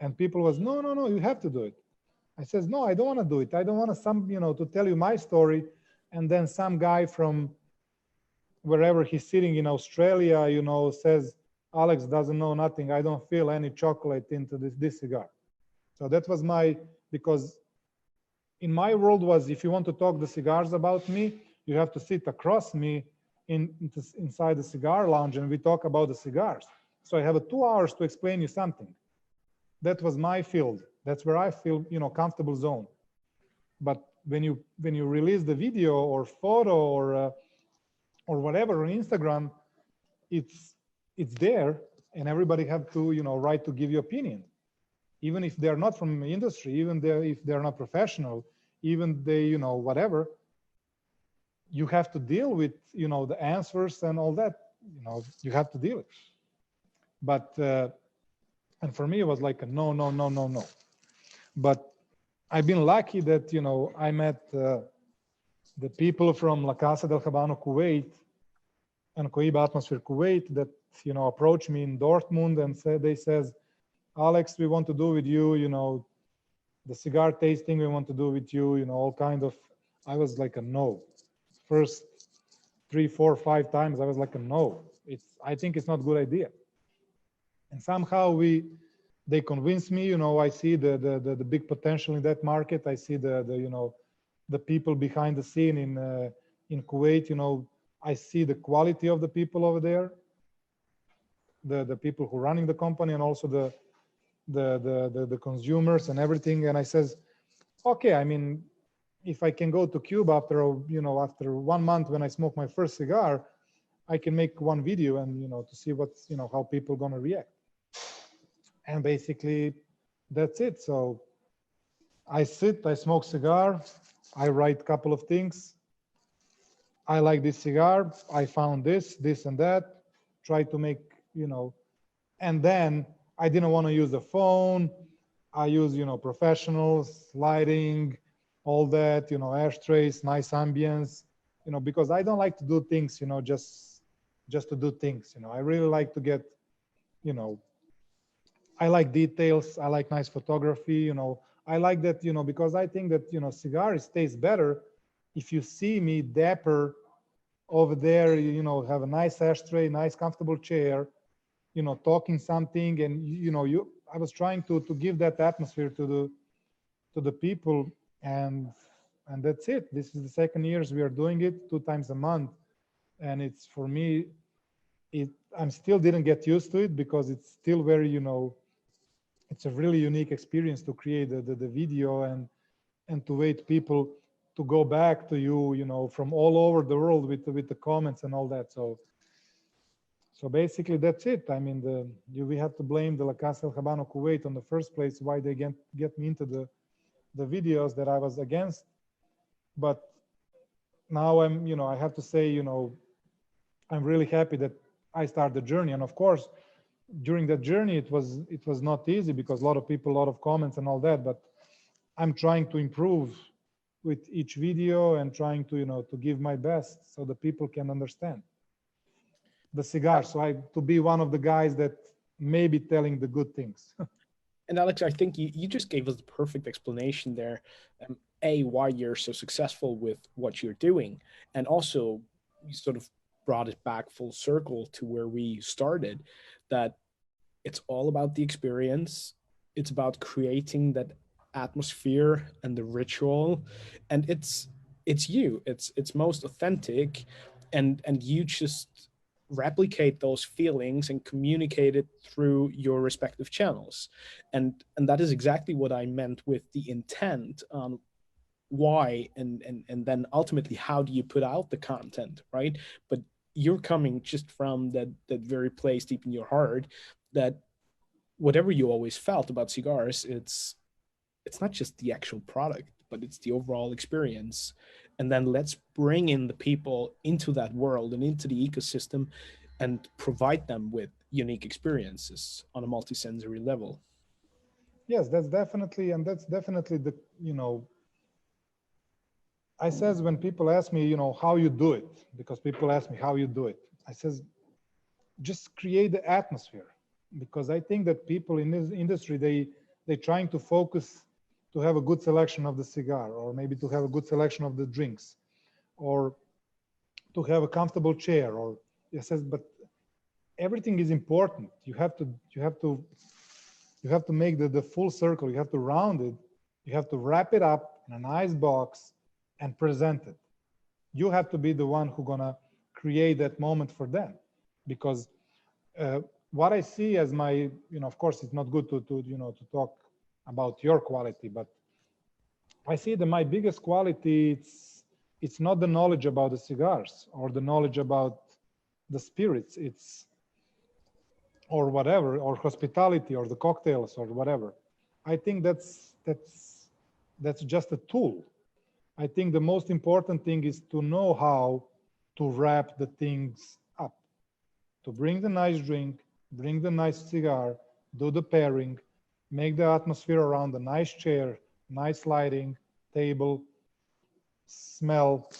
And people was, no, you have to do it. I says, no, I don't want to do it. I don't want you know, to tell you my story. And then some guy from wherever he's sitting in Australia, you know, says, Alex doesn't know nothing. I don't feel any chocolate into this cigar. So that was because in my world was, if you want to talk the cigars about me, you have to sit across me inside the cigar lounge and we talk about the cigars. So I have 2 hours to explain you something. That was my field. That's where I feel, you know, comfortable zone. But when you release the video or photo or whatever on Instagram, it's there, and everybody have to, you know, right to give you opinion, even if they're not from the industry, even if they're not professional, even they, you know, whatever. You have to deal with, you know, the answers and all that. You know, you have to deal with. But and for me, it was like a no. But I've been lucky that, you know, I met the people from La Casa del Habano, Kuwait, and Cohiba Atmosphere, Kuwait, that, you know, approached me in Dortmund and they says, Alex, we want to do with you, you know, the cigar tasting, we want to do with you, you know, all kind of. I was like a no. First 3, 4, 5 times, I was like a no. I think it's not a good idea. And somehow they convinced me, you know, I see the big potential in that market. I see the you know, the people behind the scene in Kuwait, you know, I see the quality of the people over there, the people who are running the company, and also the consumers and everything. And I says, okay, I mean, if I can go to Cuba after 1 month when I smoke my first cigar, I can make one video and, you know, to see what's, you know, how people gonna react. And basically that's it. So I smoke cigar, I write a couple of things. I like this cigar, I found this and that, try to make, you know, and then I didn't want to use the phone. I use, you know, professionals, lighting, all that, you know, ashtrays, nice ambience, you know, because I don't like to do things, you know, just to do things, you know. I really like to get, you know, I like details, I like nice photography, you know. I like that, you know, because I think that, you know, cigars taste better if you see me dapper over there, you know, have a nice ashtray, nice comfortable chair, you know, talking something, and you know, I was trying to give that atmosphere to the people, and that's it. This is the second years we are doing it 2 times a month, and it's, for me, I'm still didn't get used to it because it's still very, you know, it's a really unique experience to create the video and to wait people to go back to you, you know, from all over the world with the comments and all that. So basically that's it. I mean, we have to blame the La Casa del Habano Kuwait on the first place, why they get me into the videos that I was against. But now I'm, you know, I have to say, you know, I'm really happy that I started the journey. And of course, during that journey, it was not easy because a lot of people, a lot of comments and all that, but I'm trying to improve with each video and trying to, to give my best so the people can understand the cigar. So to be one of the guys that may be telling the good things. And Alex, I think you just gave us the perfect explanation there. Why you're so successful with what you're doing. And also, you sort of brought it back full circle to where we started, that it's all about the experience. It's about creating that atmosphere and the ritual. And it's you. It's most authentic. And you just replicate those feelings and communicate it through your respective channels, and that is exactly what I meant with the intent on why and then ultimately how do you put out the content, right? But you're coming just from that very place deep in your heart, that whatever you always felt about cigars, it's not just the actual product, but it's the overall experience. And then let's bring in the people into that world and into the ecosystem and provide them with unique experiences on a multisensory level. Yes, that's definitely the, I says when people ask me, how you do it, because people ask me how you do it, I says, just create the atmosphere. Because I think that people in this industry, they're trying to focus to have a good selection of the cigar, or maybe to have a good selection of the drinks, or to have a comfortable chair, or it says, but everything is important. You have to make the full circle. You have to round it. You have to wrap it up in a nice box and present it. You have to be the one who's gonna create that moment for them, because what I see as my, of course, it's not good to talk about your quality, but I see that my biggest quality, it's not the knowledge about the cigars or the knowledge about the spirits, or whatever, or hospitality or the cocktails or whatever. I think that's just a tool. I think the most important thing is to know how to wrap the things up, to bring the nice drink, bring the nice cigar, do the pairing, make the atmosphere around the nice chair, nice lighting, table, smell,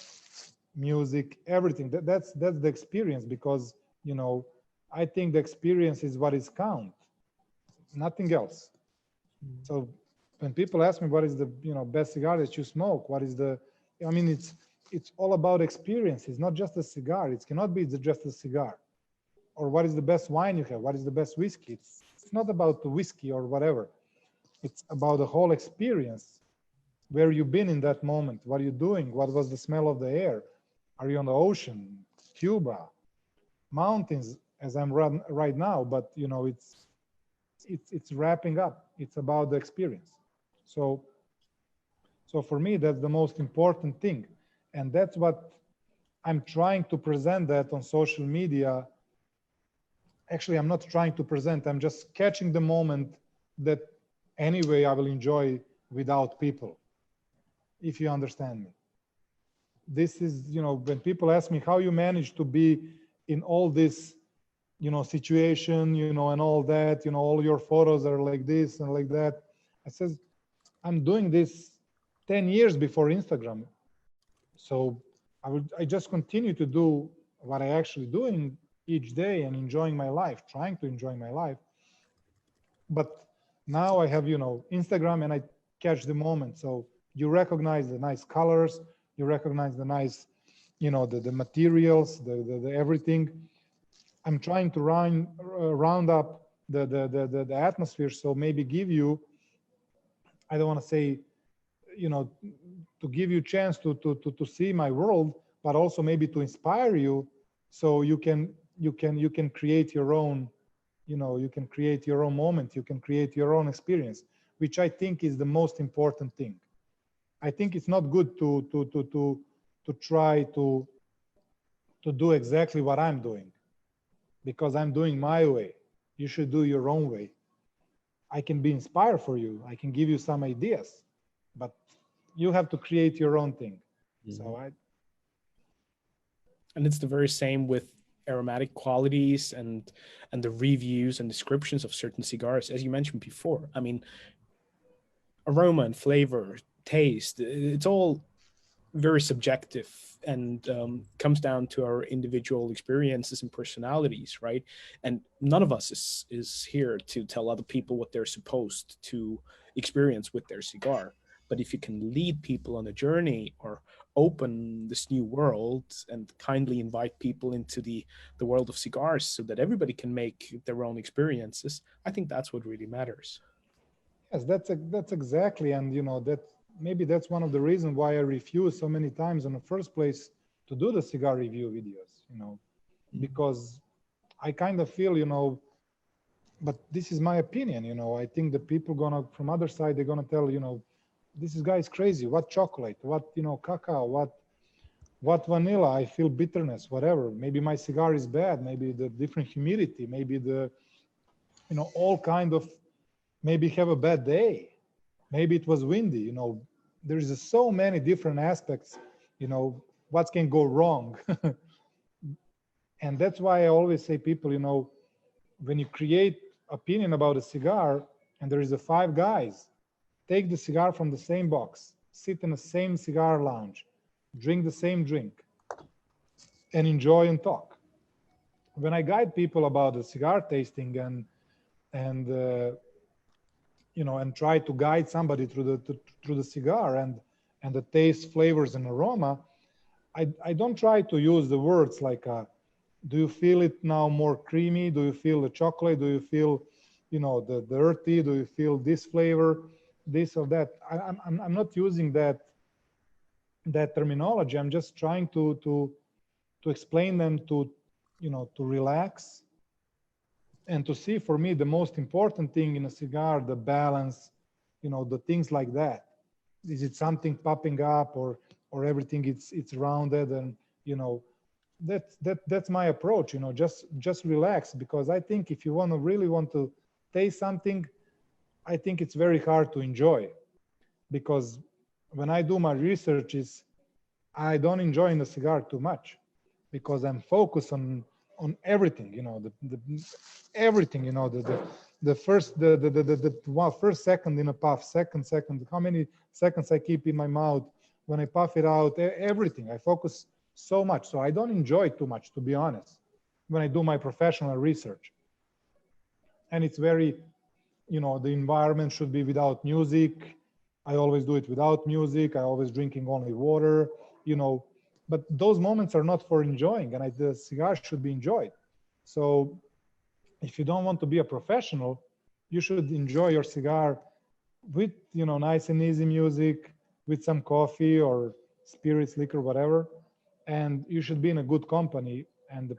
music, everything. That's the experience, because, I think the experience is what is count, nothing else. So when people ask me what is the best cigar that you smoke, what is the, I mean, it's all about experience. It's not just a cigar. It cannot be just a cigar. Or what is the best wine you have? What is the best whiskey? It's not about the whiskey or whatever. It's about the whole experience. Where you've been in that moment? What are you doing? What was the smell of the air? Are you on the ocean, Cuba, mountains, as I'm right now? But it's wrapping up. It's about the experience. So for me, that's the most important thing, and that's what I'm trying to present that on social media. Actually, I'm not trying to present. I'm just catching the moment that anyway I will enjoy without people, if you understand me. This is, when people ask me how you manage to be in all this, situation, and all that, all your photos are like this and like that. I says, I'm doing this 10 years before Instagram. So I just continue to do what I actually doing each day and enjoying my life, trying to enjoy my life. But now I have, Instagram, and I catch the moment. So you recognize the nice colors, you recognize the nice, the materials, the everything. I'm trying to round up the atmosphere. So maybe give you, I don't want to say, to give you a chance to see my world, but also maybe to inspire you, so you can create your own, you can create your own moment, you can create your own experience, which I think is the most important thing. I think it's not good to try to do exactly what I'm doing, because I'm doing my way. You should do your own way. I can be inspired for you. I can give you some ideas, but you have to create your own thing. Mm-hmm. And it's the very same with aromatic qualities and the reviews and descriptions of certain cigars, as you mentioned before. I mean, aroma and flavor, taste, it's all very subjective and comes down to our individual experiences and personalities, right? And none of us is here to tell other people what they're supposed to experience with their cigar. But if you can lead people on a journey or open this new world and kindly invite people into the world of cigars so that everybody can make their own experiences, I think that's what really matters. Yes, that's exactly, and that maybe that's one of the reasons why I refuse so many times in the first place to do the cigar review videos, because I kind of feel, but this is my opinion, I think the people from other side, they're gonna tell, this guy is crazy. What chocolate? What cacao? What vanilla? I feel bitterness. Whatever. Maybe my cigar is bad. Maybe the different humidity. Maybe the all kind of. Maybe have a bad day. Maybe it was windy. There's so many different aspects. What can go wrong. And that's why I always say people, when you create opinion about a cigar and there is a 5 guys, take the cigar from the same box, sit in the same cigar lounge, drink the same drink, and enjoy and talk. When I guide people about the cigar tasting and try to guide somebody through the cigar and the taste, flavors, and aroma, I don't try to use the words like, do you feel it now more creamy? Do you feel the chocolate? Do you feel, the earthy? Do you feel this flavor, this or that? I'm not using that terminology. I'm just trying to explain them to relax and to see, for me, the most important thing in a cigar, the balance, the things like that. Is it something popping up or everything it's rounded? And that's my approach. Just relax, because I think if you really want to taste something, I think it's very hard to enjoy, because when I do my researches, I don't enjoy in a cigar too much, because I'm focused on everything, everything, the first second in a puff, second, how many seconds I keep in my mouth when I puff it out, everything. I focus so much, so I don't enjoy too much, to be honest, when I do my professional research. And it's very, the environment should be without music. I always do it without music. I always drinking only water, but those moments are not for enjoying, and the cigar should be enjoyed. So if you don't want to be a professional, you should enjoy your cigar with, nice and easy music, with some coffee or spirits, liquor, whatever. And you should be in a good company. And,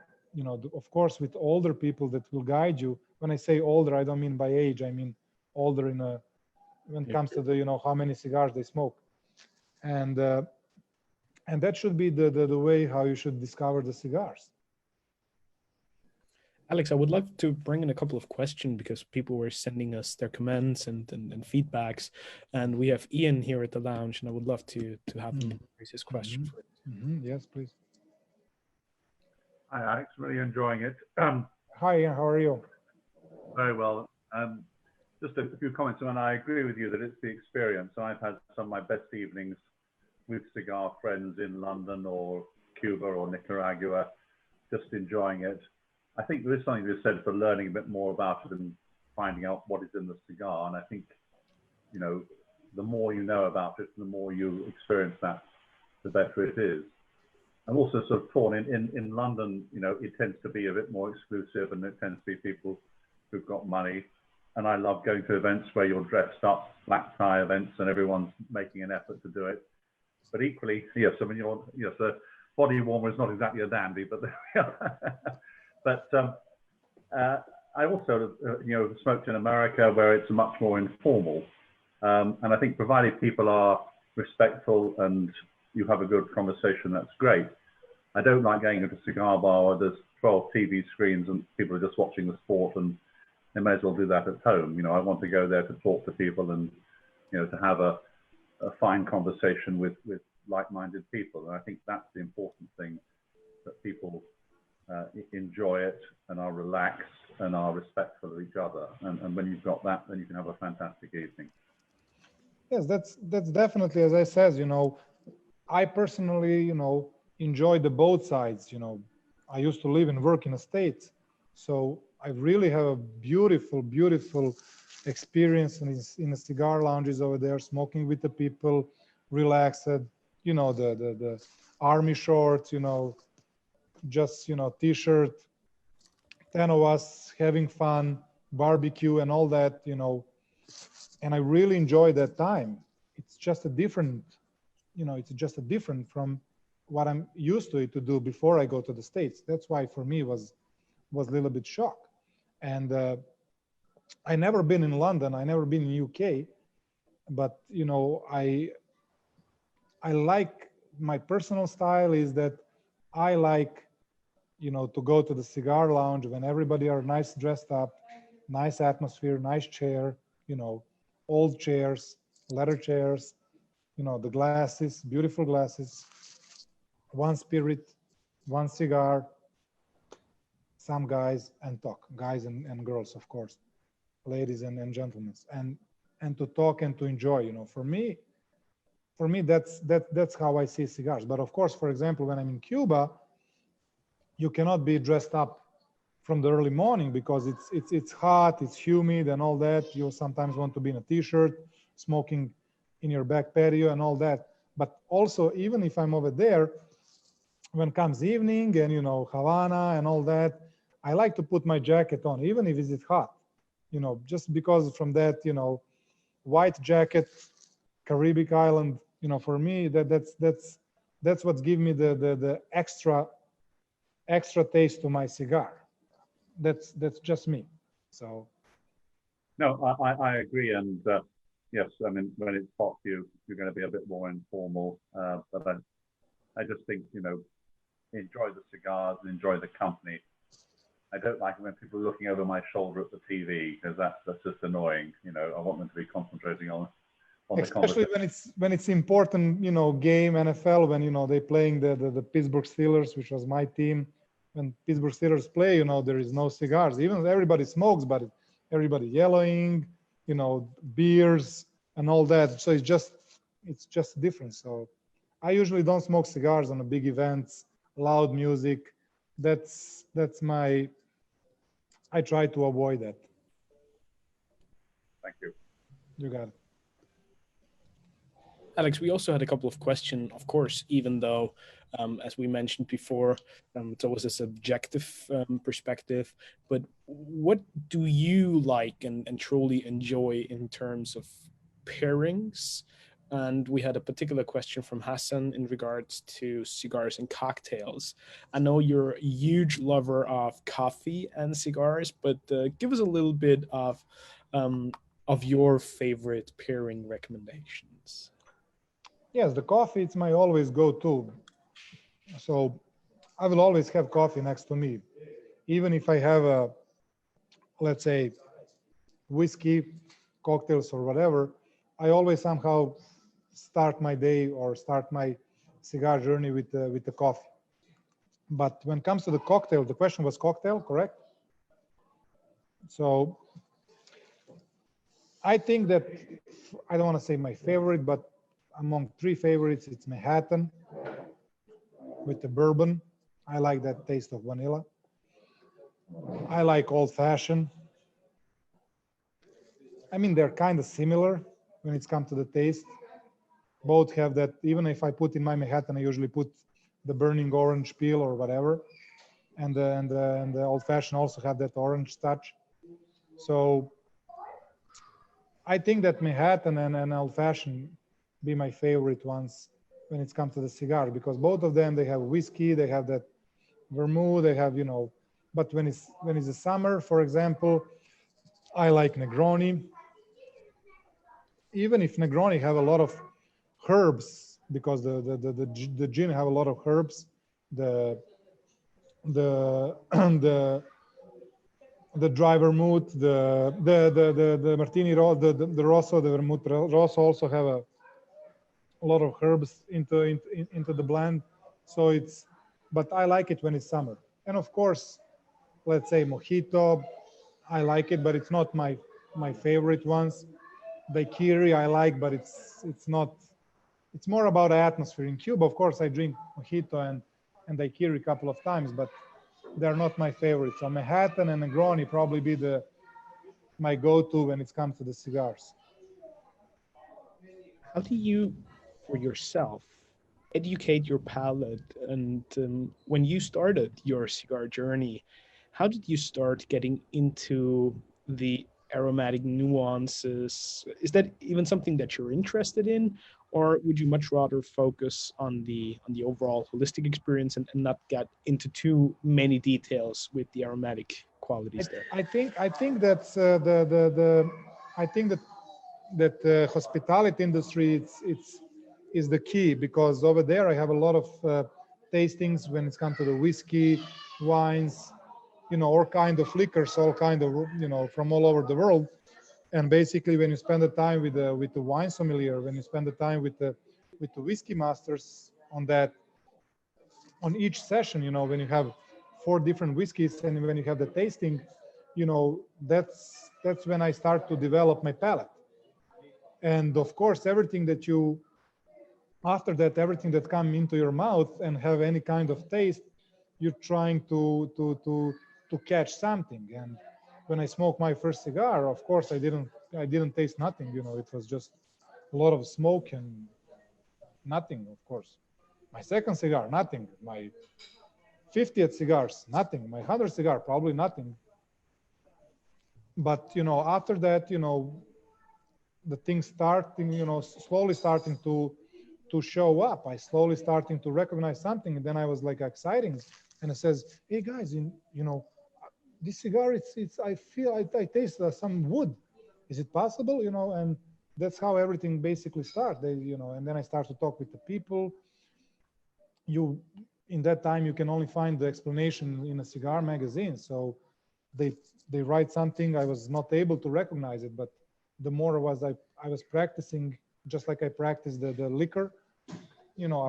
of course, with older people that will guide you. When I say older, I don't mean by age. I mean older when it comes to the, how many cigars they smoke. And that should be the way how you should discover the cigars. Alex, I would love to bring in a couple of questions because people were sending us their comments and feedbacks. And we have Ian here at the lounge, and I would love to have him raise his question. Yes, please. Hi, Alex. Really enjoying it. Hi, Ian. How are you? Very well. Just a few comments, and I agree with you that it's the experience. I've had some of my best evenings with cigar friends in London or Cuba or Nicaragua, just enjoying it. I think there is something to be said for learning a bit more about it and finding out what is in the cigar. And I think, the more you know about it, the more you experience that, the better it is. I'm also sort of torn in London, it tends to be a bit more exclusive, and it tends to be people who've got money. And I love going to events where you're dressed up, black tie events, and everyone's making an effort to do it. But equally, yes, I mean, the body warmer is not exactly a dandy, but there we are. But I also, smoked in America where it's much more informal. And I think provided people are respectful and you have a good conversation, that's great. I don't like going into a cigar bar where there's 12 TV screens and people are just watching the sport, and they may as well do that at home. I want to go there to talk to people and, to have a fine conversation with like-minded people. And I think that's the important thing that people enjoy it and are relaxed and are respectful of each other. And when you've got that, then you can have a fantastic evening. Yes, that's definitely, as I says, you know, I personally, you know, enjoy the both sides. You know, I used to live and work in the States, so I really have a beautiful, beautiful experience in the cigar lounges over there, smoking with the people, relaxed. You know, the army shorts, you know, just, you know, t-shirt, 10 of us having fun, barbecue and all that, you know, and I really enjoy that time. It's just a different, you know, it's just a different from what I'm used to do before I go to the States. That's why for me was a little bit shock. And I never been in London, I never been in UK, but you know, I like, my personal style is that I like, you know, to go to the cigar lounge when everybody are nice dressed up, nice atmosphere, nice chair, you know, old chairs, leather chairs, you know, the glasses, beautiful glasses, one spirit, one cigar, some guys, and talk, guys and girls, of course, ladies and gentlemen, and to talk and to enjoy, you know. For me, that's how I see cigars. But of course, for example, when I'm in Cuba, you cannot be dressed up from the early morning because it's hot, it's humid and all that. You sometimes want to be in a t-shirt, smoking in your back patio and all that. But also, even if I'm over there, when comes evening and, you know, Havana and all that, I like to put my jacket on, even if it's hot, you know, just because from that, you know, white jacket, Caribbean island, you know, for me, that's what gives me the extra taste to my cigar. That's just me. So no, I agree. And yes, I mean, when it's hot, you're going to be a bit more informal. But I just think, you know, enjoy the cigars and enjoy the company. I don't like when people are looking over my shoulder at the TV, because that's just annoying. You know, I want them to be concentrating on especially when it's important, you know, game, NFL, when, you know, they playing the Pittsburgh Steelers, which was my team. When Pittsburgh Steelers play, you know, there is no cigars. Even everybody smokes, but everybody yellowing, you know, beers and all that. So it's just different. So I usually don't smoke cigars on the big events, loud music. That's my, I try to avoid that. Thank you. You got it. Alex, we also had a couple of questions, of course, even though, as we mentioned before, it's always a subjective perspective. But what do you like and truly enjoy in terms of pairings? And we had a particular question from Hassan in regards to cigars and cocktails. I know you're a huge lover of coffee and cigars, but give us a little bit of your favorite pairing recommendations. Yes, the coffee, it's my always go-to. So I will always have coffee next to me. Even if I have a, let's say, whiskey, cocktails or whatever, I always somehow start my day or start my cigar journey with the coffee. But when it comes to the cocktail, the question was cocktail, correct? So I think that, I don't want to say my favorite, but among three favorites, it's Manhattan with the bourbon. I like that taste of vanilla. I like old fashioned. I mean, they're kind of similar when it's come to the taste. Both have that, even if I put in my Manhattan, I usually put the burning orange peel or whatever. And the old fashioned also have that orange touch. So I think that Manhattan and old fashioned be my favorite ones when it's come to the cigar, because both of them, they have whiskey, they have that vermouth, they have, you know, but when it's the summer, for example, I like Negroni. Even if Negroni have a lot of herbs, because the gin have a lot of herbs, the dry vermouth, the Martini, the Rosso, the vermouth Rosso also have a lot of herbs into the blend. So but I like it when it's summer. And of course, let's say mojito, I like it, but it's not my favorite ones. Daiquiri I like, but it's not. It's more about the atmosphere. In Cuba, of course, I drink mojito and daiquiri a couple of times, but they're not my favorites. So Manhattan and Negroni probably be my go-to when it comes to the cigars. How do you, for yourself, educate your palate? And when you started your cigar journey, how did you start getting into the aromatic nuances? Is that even something that you're interested in, or would you much rather focus on the overall holistic experience and not get into too many details with the aromatic qualities there? I think that's the I think that the hospitality industry it's is the key, because over there I have a lot of tastings when it's come to the whiskey, wines, all kind of liquors, all kind of from all over the world. And basically, when you spend the time with the wine sommelier, when you spend the time with the whiskey masters on each session, when you have 4 different whiskeys and when you have the tasting, that's when I start to develop my palate. And of course, everything that you after that, everything that come into your mouth and have any kind of taste, you're trying to catch something. And when I smoked my first cigar, of course, I didn't taste nothing. It was just a lot of smoke and nothing. Of course, my second cigar, nothing. My 50th cigars, nothing. My 100th cigar, probably nothing. But after that, the things starting, slowly starting to show up. I slowly starting to recognize something, and then I was like exciting, and it says, "Hey guys, this cigar, it's I feel I taste some wood. Is it possible?" And that's how everything basically starts. And then I start to talk with the people. You in that time you can only find the explanation in a cigar magazine, so they write something. I was not able to recognize it, but the more I was practicing, just like I practiced the liquor,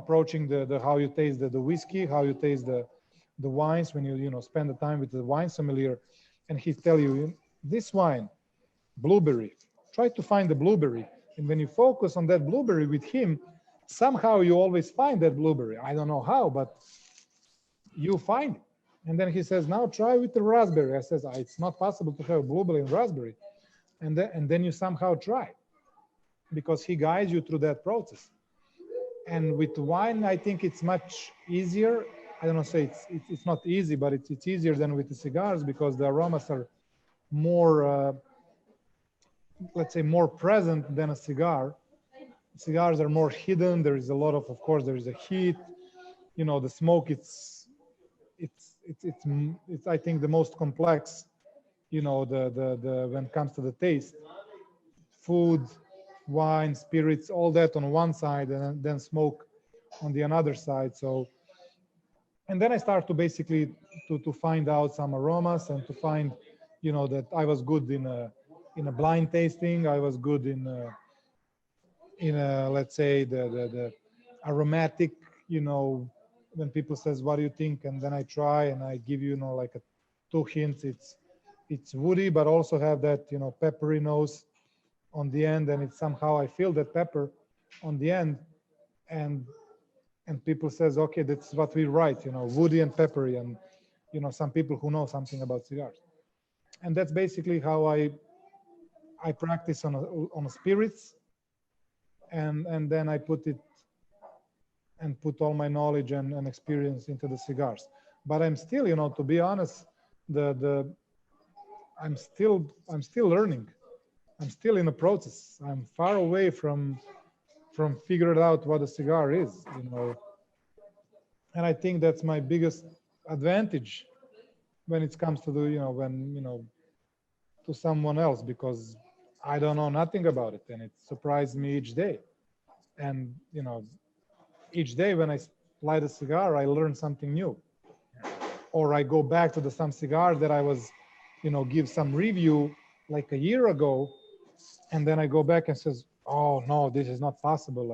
approaching the how you taste the whiskey, how you taste the wines when you spend the time with the wine sommelier, and he tell you this wine, blueberry. Try to find the blueberry, and when you focus on that blueberry with him, somehow you always find that blueberry. I don't know how, but you find it. And then he says, now try with the raspberry. I says, it's not possible to have blueberry and raspberry. And then you somehow try, because he guides you through that process. And with wine, I think it's much easier. I don't know, say it's not easy, but it's easier than with the cigars, because the aromas are more, let's say, more present than a cigar. Cigars are more hidden. There is a lot of course, there is a heat. The smoke. It's I think the most complex. The when it comes to the taste, food, wine, spirits, all that on one side, and then smoke on the other side. So, and then I start to basically to find out some aromas and to find, that I was good in a blind tasting. I was good in let's say the aromatic. When people says, "What do you think?" and then I try and I give like 2 hints. It's woody, but also have that peppery nose on the end, and it's somehow I feel that pepper on the end, and people says, okay, that's what we write, woody and peppery, and some people who know something about cigars, and that's basically how I practice on spirits, and then I put all my knowledge and experience into the cigars. But I'm still, to be honest, I'm still learning. I'm still in the process. I'm far away from figuring out what a cigar is, And I think that's my biggest advantage when it comes to to someone else, because I don't know nothing about it, and it surprised me each day. And each day when I light a cigar, I learn something new, or I go back to some cigar that I was, give some review like a year ago, and then I go back and says, oh no, this is not possible.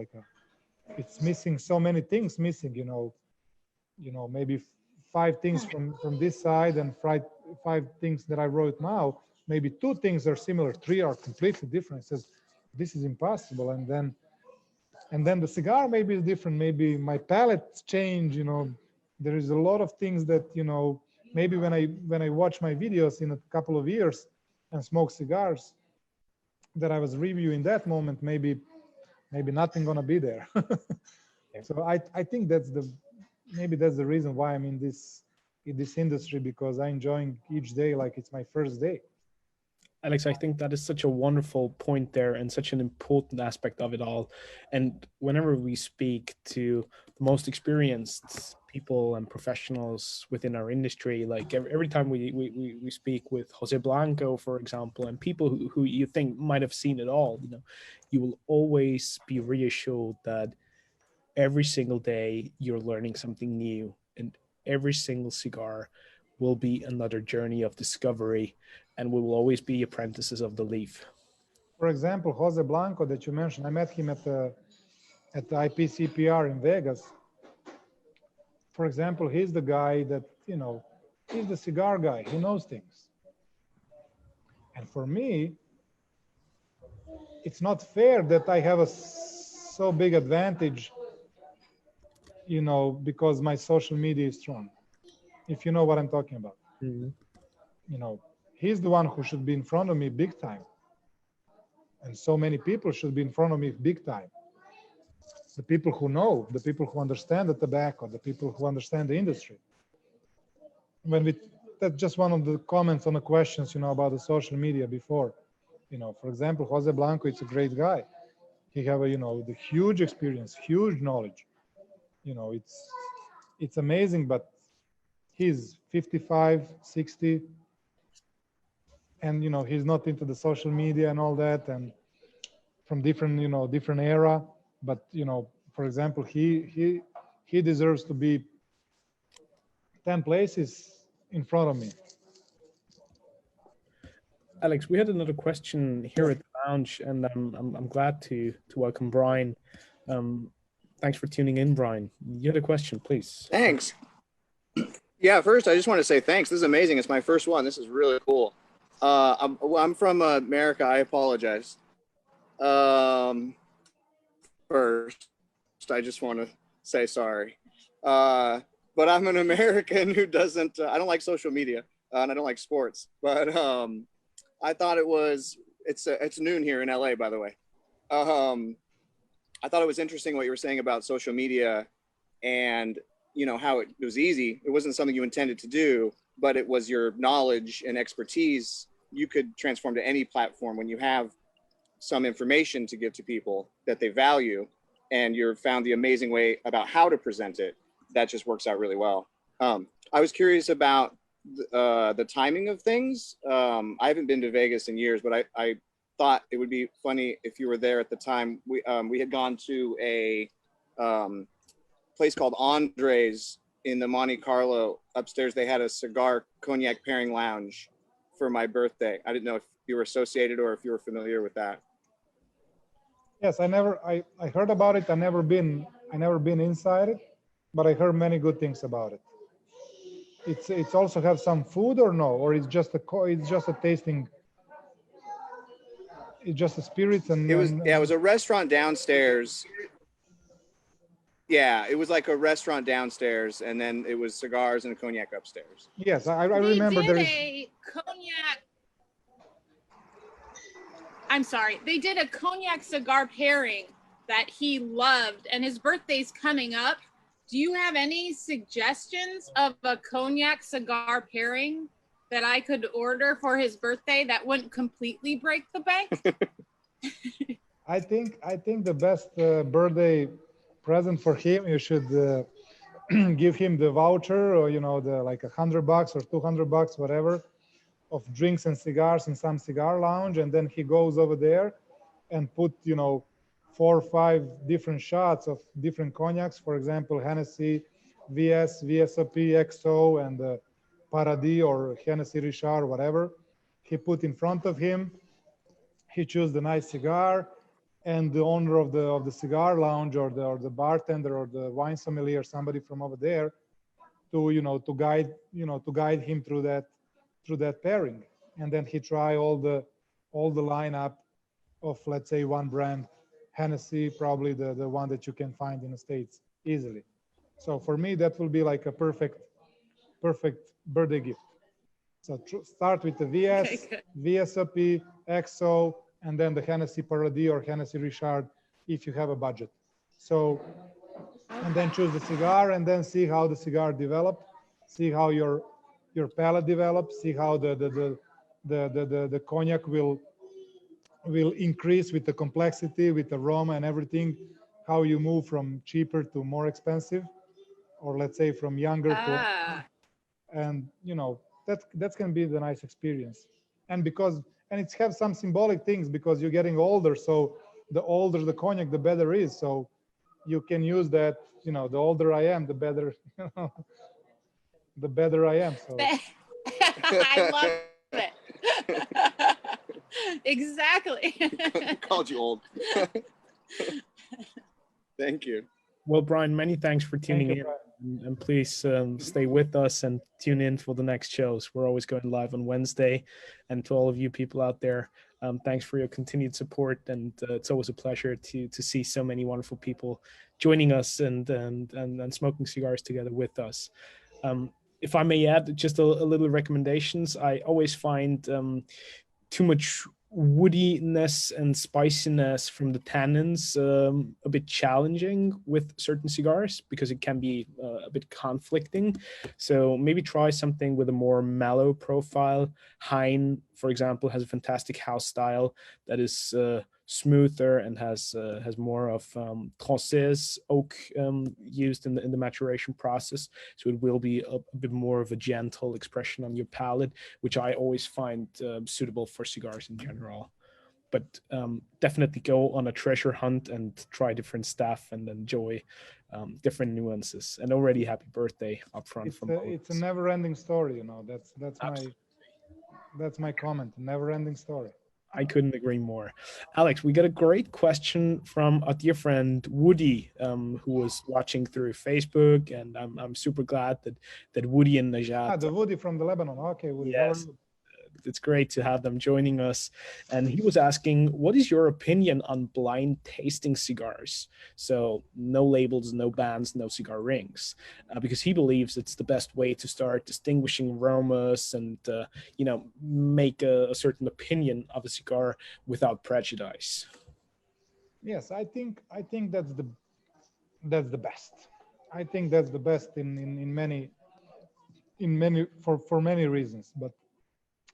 It's missing so many things missing, maybe 5 things from this side and 5 things that I wrote now, maybe 2 things are similar, 3 are completely different. It says, this is impossible. And then the cigar maybe is different. Maybe my palates change, you know. There is a lot of things that, you know, maybe when I watch my videos in a couple of years and smoke cigars that I was reviewing that moment, maybe nothing gonna be there. So I think that's the reason why I'm in this industry, because I'm enjoying each day like it's my first day. Alex, I think that is such a wonderful point there and such an important aspect of it all. And whenever we speak to the most experienced people and professionals within our industry, like every time we speak with Jose Blanco, for example, and people who you think might have seen it all, you know, you will always be reassured that every single day you're learning something new, and every single cigar will be another journey of discovery, and we will always be apprentices of the leaf. For example, Jose Blanco that you mentioned, I met him at the IPCPR in Vegas. For example, he's the guy that, you know, he's the cigar guy. He knows things. And for me, it's not fair that I have a so big advantage, you know, because my social media is strong. If you know what I'm talking about. Mm-hmm. You know, he's the one who should be in front of me big time. And so many people should be in front of me big time. The people who know, the people who understand the tobacco, the people who understand the industry. That's just one of the comments on the questions, you know, about the social media before. You know, for example, Jose Blanco, it's a great guy. He have you know, the huge experience, huge knowledge. You know, it's amazing, but he's 55, 60, and, you know, he's not into the social media and all that, and from different, you know, different era. But, you know, for example, he deserves to be 10 places in front of me. Alex, we had another question here at the lounge, and I'm glad to welcome Brian. Thanks for tuning in, Brian. You had a question, please. Thanks. Yeah, first I just want to say thanks. This is amazing. It's my first one. This is really cool. I'm from America. I apologize. First, I just want to say sorry. But I'm an American who doesn't, I don't like social media, and I don't like sports. But I thought it's noon here in LA, by the way. I thought it was interesting what you were saying about social media, and, you know, how it was easy. It wasn't something you intended to do, but it was your knowledge and expertise you could transform to any platform when you have some information to give to people that they value, and you've found the amazing way about how to present it. That just works out really well. I was curious about the timing of things. I haven't been to Vegas in years, but I thought it would be funny if you were there at the time. We had gone to a place called Andre's in the Monte Carlo. Upstairs, they had a cigar cognac pairing lounge for my birthday. I didn't know if you were associated or if you were familiar with that. Yes, I heard about it. I never been inside it, but I heard many good things about it. It's also have some food, or no, or it's just a tasting. It's just a spirits and. It was a restaurant downstairs. Yeah, it was like a restaurant downstairs, and then it was cigars and cognac upstairs. Yes, I remember there is a cognac. I'm sorry, they did a cognac cigar pairing that he loved, and his birthday's coming up. Do you have any suggestions of a cognac cigar pairing that I could order for his birthday that wouldn't completely break the bank? I think the best birthday present for him, you should give him the voucher, or, you know, the like $100 or $200, whatever, of drinks and cigars in some cigar lounge, and then he goes over there and put, you know, 4 or 5 different shots of different cognacs. For example, Hennessy, VS, VSOP, XO, and Paradis or Hennessy Richard, whatever. He put in front of him. He chose the nice cigar, and the owner of the cigar lounge, or the bartender or the wine sommelier, somebody from over there, to guide him through that pairing. And then he try all the lineup of, let's say, one brand, Hennessy, probably the one that you can find in the States easily. So for me, that will be like a perfect birthday gift. So start with the VS, VSOP, XO, and then the Hennessy Paradis or Hennessy Richard if you have a budget. So, and then choose the cigar and then see how the cigar develops, see how your palate develops, see how the cognac will increase with the complexity, with aroma and everything, how you move from cheaper to more expensive, or let's say from younger to, and that can be the nice experience. And it has some symbolic things because you're getting older, so the older the cognac, the better it is. So you can use that, the older I am, the better, the better I am. So I love it. Exactly. Called you old. Thank you. Well, Brian, many thanks for tuning in. Brian. And please stay with us and tune in for the next shows. We're always going live on Wednesday. And to all of you people out there, thanks for your continued support. And it's always a pleasure to see so many wonderful people joining us and smoking cigars together with us. If I may add just a little recommendations, I always find too much woodiness and spiciness from the tannins a bit challenging with certain cigars because it can be a bit conflicting. So maybe try something with a more mellow profile. Hein, for example, has a fantastic house style that is smoother and has more of Française oak used in the maturation process. So it will be a bit more of a gentle expression on your palate, which I always find suitable for cigars in general. But definitely go on a treasure hunt and try different stuff and enjoy different nuances. And already happy birthday up front. It's a never-ending story, that's my comment. Never-ending story. I couldn't agree more. Alex, we got a great question from a dear friend, Woody, who was watching through Facebook, and I'm super glad that Woody and Najat. The Woody from the Lebanon. Okay, Woody. Yes. It's great to have them joining us. And he was asking, what is your opinion on blind tasting cigars? So no labels, no bands, no cigar rings, because he believes it's the best way to start distinguishing aromas and, make a certain opinion of a cigar without prejudice. Yes, I think that's the best. I think that's the best in many for many reasons, but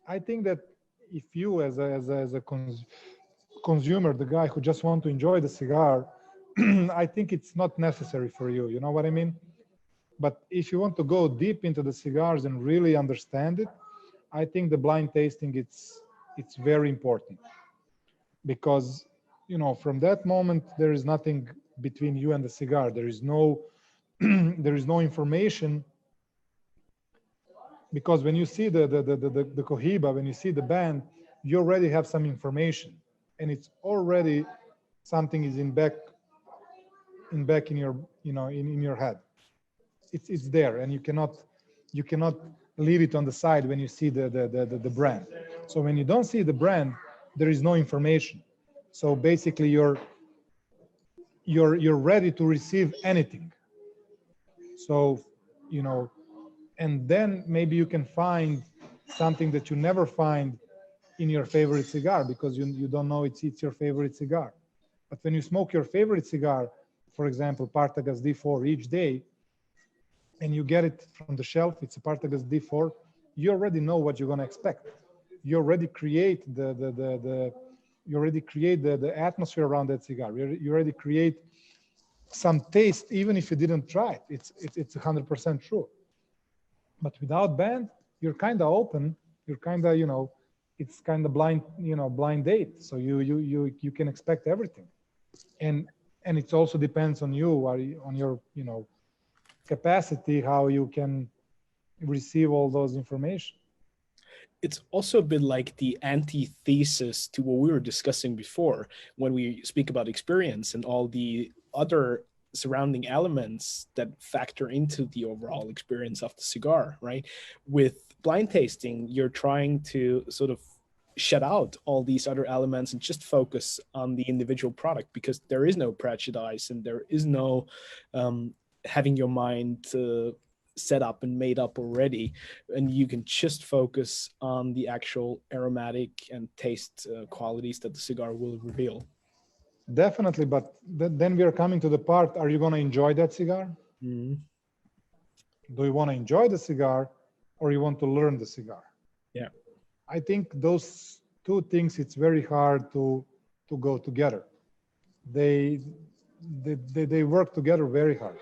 I think that if you as a consumer, the guy who just want to enjoy the cigar, I think it's not necessary for you. You know what I mean? But if you want to go deep into the cigars and really understand it, I think the blind tasting it's very important, because from that moment there is nothing between you and the cigar. There is no information. Because when you see the cohiba, when you see the band, you already have some information, and it's already something is in your in your head. It's there, and you cannot leave it on the side when you see the brand. So when you don't see the brand, there is no information. So basically, you're ready to receive anything. So and then maybe you can find something that you never find in your favorite cigar, because you don't know it's your favorite cigar. But when you smoke your favorite cigar, for example, Partagas D4 each day, and you get it from the shelf, it's a Partagas D4, you already know what you're going to expect. You already create the atmosphere around that cigar. You already create some taste, even if you didn't try it. It's 100% true. But without band, you're kind of open. You're kind of, it's kind of blind, blind date. So you can expect everything, and it also depends on you, on your, capacity, how you can receive all those information. It's also a bit like the antithesis to what we were discussing before when we speak about experience and all the other surrounding elements that factor into the overall experience of the cigar, right? With blind tasting, you're trying to sort of shut out all these other elements and just focus on the individual product, because there is no prejudice and there is no having your mind set up and made up already, and you can just focus on the actual aromatic and taste qualities that the cigar will reveal. Definitely, but then we are coming to the part, are you going to enjoy that cigar? Mm-hmm. Do you want to enjoy the cigar, or you want to learn the cigar? Yeah. I think those two things, it's very hard to go together. They work together very hard.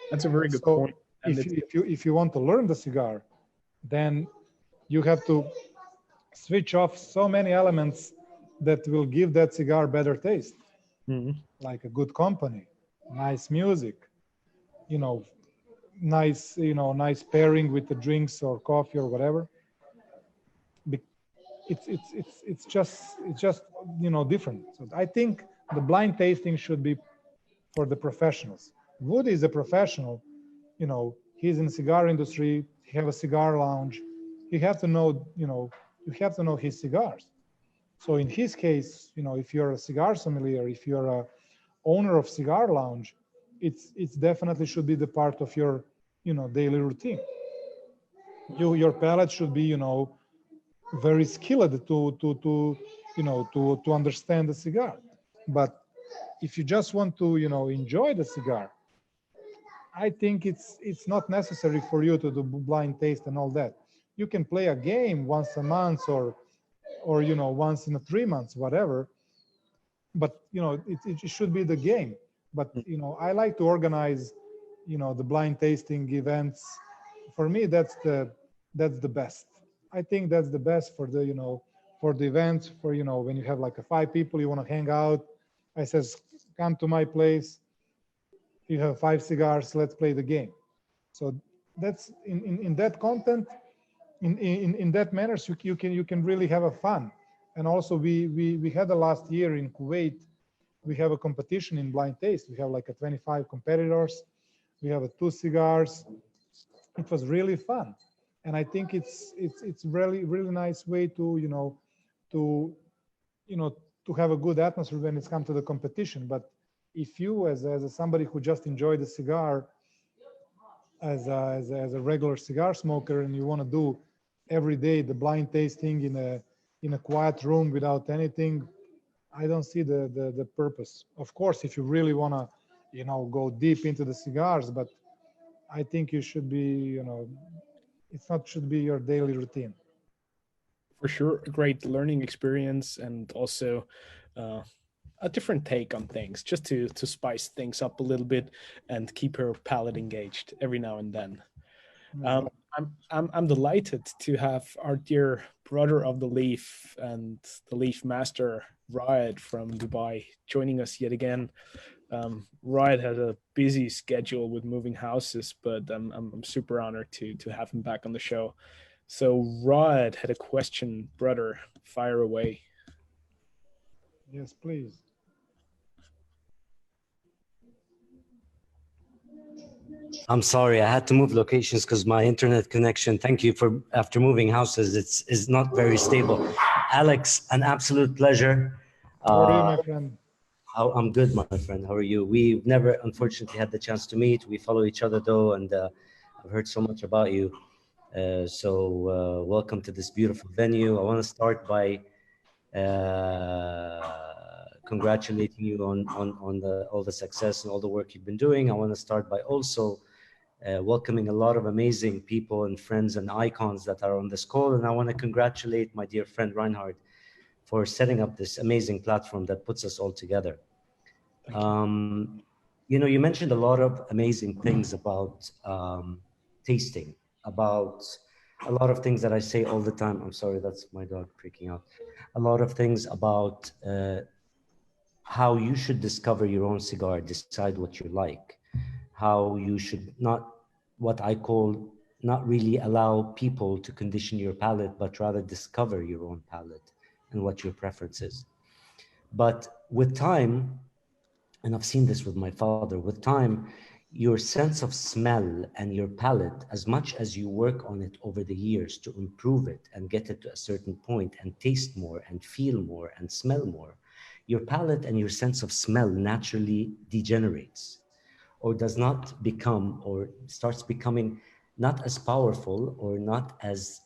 That's a very good point. And if you want to learn the cigar, then you have to switch off so many elements that will give that cigar better taste. Mm-hmm. Like a good company, nice music, nice pairing with the drinks or coffee or whatever. It's just different. So I think the blind tasting should be for the professionals. Woody is a professional. He's in the cigar industry. He have a cigar lounge. You have to know, you have to know his cigars. So in his case, if you're a cigar sommelier, if you're a owner of cigar lounge, it's definitely should be the part of your, daily routine. Your palate should be, very skilled to understand the cigar. But if you just want to, enjoy the cigar, I think it's not necessary for you to do blind taste and all that. You can play a game once a month or once in 3 months, whatever. But it should be the game. But I like to organize the blind tasting events. For me, that's the best. I think that's the best for the for the events, for when you have like 5 people, you want to hang out. I says, come to my place. You have 5 cigars, let's play the game. So that's in that content, in that manner, so you can really have a fun. And also we had the last year in Kuwait, we have a competition in blind taste. We have like 25 competitors. We have 2 cigars. It was really fun. And I think it's really nice way to to have a good atmosphere when it's come to the competition. But if you as somebody who just enjoyed the cigar as a regular cigar smoker, and you want to do every day the blind tasting in a quiet room without anything, I don't see the purpose. Of course, if you really want to go deep into the cigars, but I think you should be it's not should be your daily routine. For sure, a great learning experience, and also a different take on things, just to spice things up a little bit and keep her palate engaged every now and then. I'm delighted to have our dear brother of the leaf and the leaf master, Riot from Dubai, joining us yet again. Riot has a busy schedule with moving houses, but I'm super honored to have him back on the show. So Riot had a question, brother, fire away. Yes, please. I'm sorry, I had to move locations because my internet connection, thank you for, after moving houses, is not very stable. Alex, an absolute pleasure. How are you, my friend? I'm good, my friend. How are you? We've never, unfortunately, had the chance to meet. We follow each other, though, and I've heard so much about you. So welcome to this beautiful venue. I want to start by congratulating you on all the success and all the work you've been doing. I want to start by also welcoming a lot of amazing people and friends and icons that are on this call. And I want to congratulate my dear friend Reinhard for setting up this amazing platform that puts us all together. You mentioned a lot of amazing things about tasting, about a lot of things that I say all the time. I'm sorry, that's my dog freaking out. A lot of things about how you should discover your own cigar, decide what you like, how you should not, what I call, not really allow people to condition your palate, but rather discover your own palate and what your preference is. But with time, and I've seen this with my father, with time, your sense of smell and your palate, as much as you work on it over the years to improve it and get it to a certain point and taste more and feel more and smell more, your palate and your sense of smell naturally degenerates or does not become or starts becoming not as powerful or not as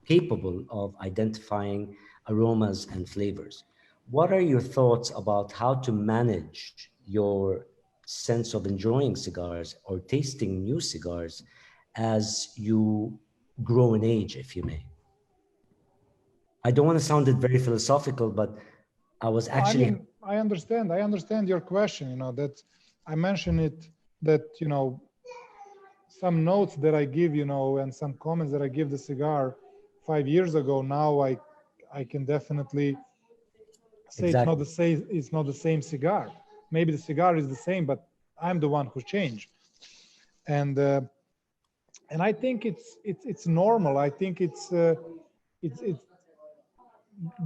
capable of identifying aromas and flavors. What are your thoughts about how to manage your sense of enjoying cigars or tasting new cigars as you grow in age, if you may? I don't want to sound it very philosophical, but I was actually... I mean, I understand your question, you know, that I mentioned it, that, you know, some notes that I give, you know, and some comments that I give the cigar 5 years ago, now I can definitely say Exactly. it's not the same cigar. Maybe the cigar is the same, but I'm the one who changed. And I think it's normal. I think it's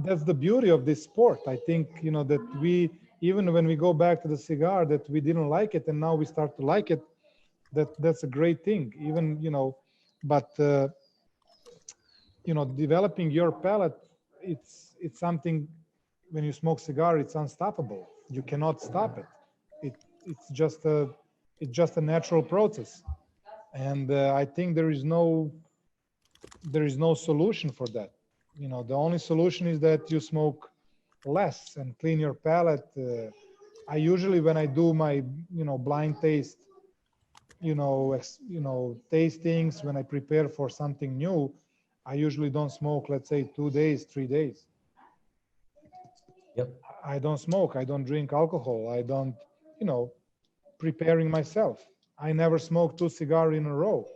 that's the beauty of this sport. I think, you know, that we, even when we go back to the cigar that we didn't like it and now we start to like it, that's a great thing. Even, you know, but you know, developing your palate, it's something, when you smoke cigar, it's unstoppable. You cannot stop it. It's just a natural process. And I think there is no solution for that. You know, the only solution is that you smoke less and clean your palate. I usually, when I do my, you know, blind taste, you know, tastings, when I prepare for something new, I usually don't smoke, let's say 2 days, 3 days. Yep. I don't smoke, I don't drink alcohol, I don't, you know, preparing myself. I never smoke 2 cigars in a row,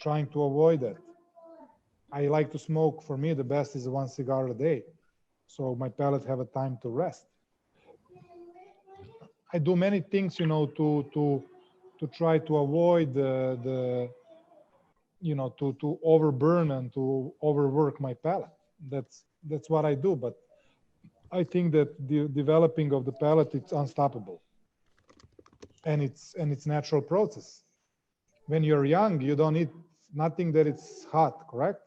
trying to avoid that. I like to smoke, for me, the best is 1 cigar a day. So my palate have a time to rest. I do many things, you know, to try to avoid the you know, to overburn and to overwork my palate. That's what I do. But I think that the developing of the palate, it's unstoppable, and it's natural process. When you're young, you don't eat nothing that it's hot, correct?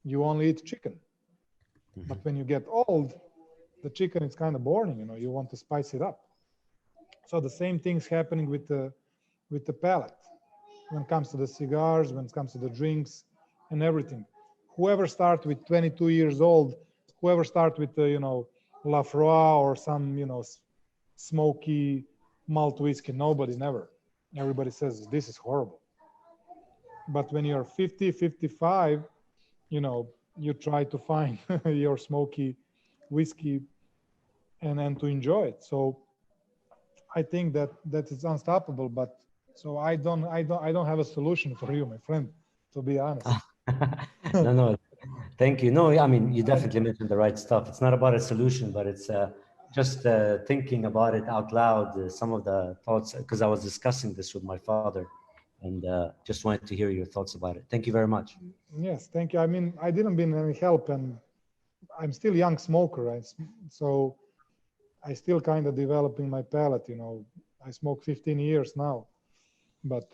You only eat chicken. Mm-hmm. But when you get old, the chicken is kind of boring. You know, you want to spice it up. So the same thing's happening with the palate. When it comes to the cigars, when it comes to the drinks and everything. Whoever starts with 22 years old, whoever starts with, you know, Lafroy or some, you know, smoky malt whiskey, nobody, never. Everybody says, this is horrible. But when you're 50, 55, you know, you try to find your smoky whiskey and to enjoy it. So I think that is unstoppable, but so I don't have a solution for you, my friend, to be honest. No, thank you. No, I mean, you definitely mentioned the right stuff. It's not about a solution, but it's just thinking about it out loud, some of the thoughts, because I was discussing this with my father and just wanted to hear your thoughts about it. Thank you very much. Yes, thank you. I mean, I didn't been any help, and I'm still a young smoker, right? So I still kind of developing my palate, you know. I smoke 15 years now, but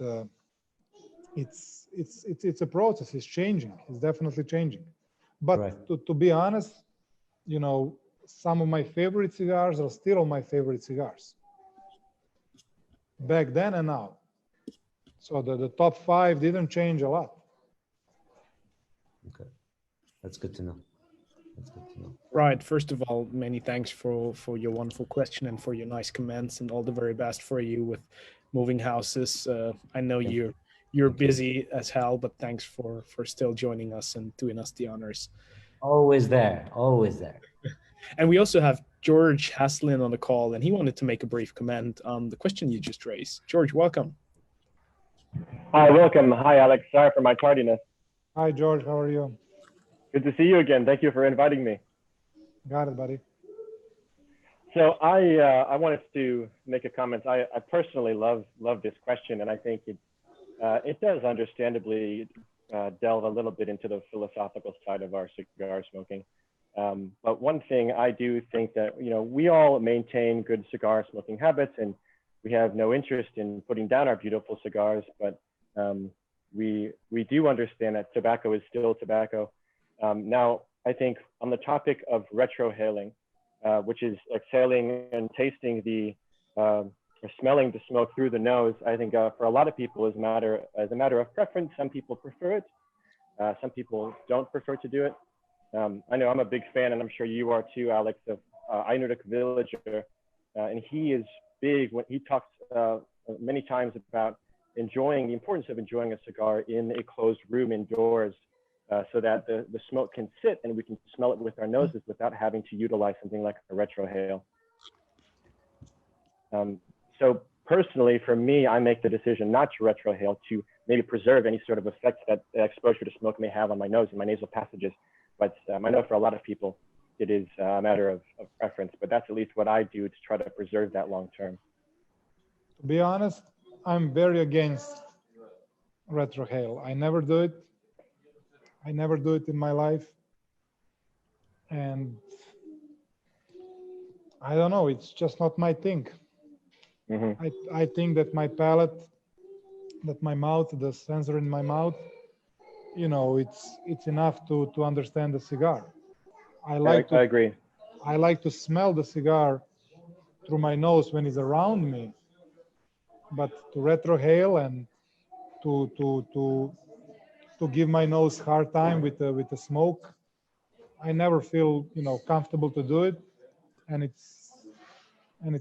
it's a process. It's changing. It's definitely changing. But right. to be honest, you know, some of my favorite cigars are still my favorite cigars. Back then and now. So the top 5 didn't change a lot. Okay, that's good to know. That's good to know. Right. First of all, many thanks for your wonderful question and for your nice comments, and all the very best for you with moving houses. I know you're busy as hell, but thanks for still joining us and doing us the honors. Always there, always there. And we also have George Haslin on the call, and he wanted to make a brief comment on the question you just raised. George, welcome. Hi, welcome. Hi, Alex. Sorry for my tardiness. Hi, George. How are you? Good to see you again. Thank you for inviting me. Got it, buddy. So I wanted to make a comment. I personally love this question, and I think it does understandably delve a little bit into the philosophical side of our cigar smoking. But one thing I do think that, we all maintain good cigar smoking habits, and we have no interest in putting down our beautiful cigars, but we do understand that tobacco is still tobacco. Now, I think on the topic of retrohaling, which is exhaling and tasting or smelling the smoke through the nose, I think for a lot of people is a matter of preference. Some people prefer it. Some people don't prefer to do it. I know I'm a big fan, and I'm sure you are too, Alex, of Einrich Villager. And he is big when he talks many times about the importance of enjoying a cigar in a closed room indoors, so that the smoke can sit and we can smell it with our noses without having to utilize something like a retrohale. So personally, for me, I make the decision not to retrohale, to maybe preserve any sort of effects that exposure to smoke may have on my nose and my nasal passages. But I know for a lot of people, it is a matter of preference, but that's at least what I do to try to preserve that long term. To be honest, I'm very against retrohale. I never do it. I never do it in my life. And I don't know, it's just not my thing. Mm-hmm. I think that my palate, that my mouth, the sensor in my mouth, it's enough to understand the cigar. I agree. I like to smell the cigar through my nose when it's around me, but to retrohale and to give my nose hard time with the smoke, I never feel comfortable to do it, and it's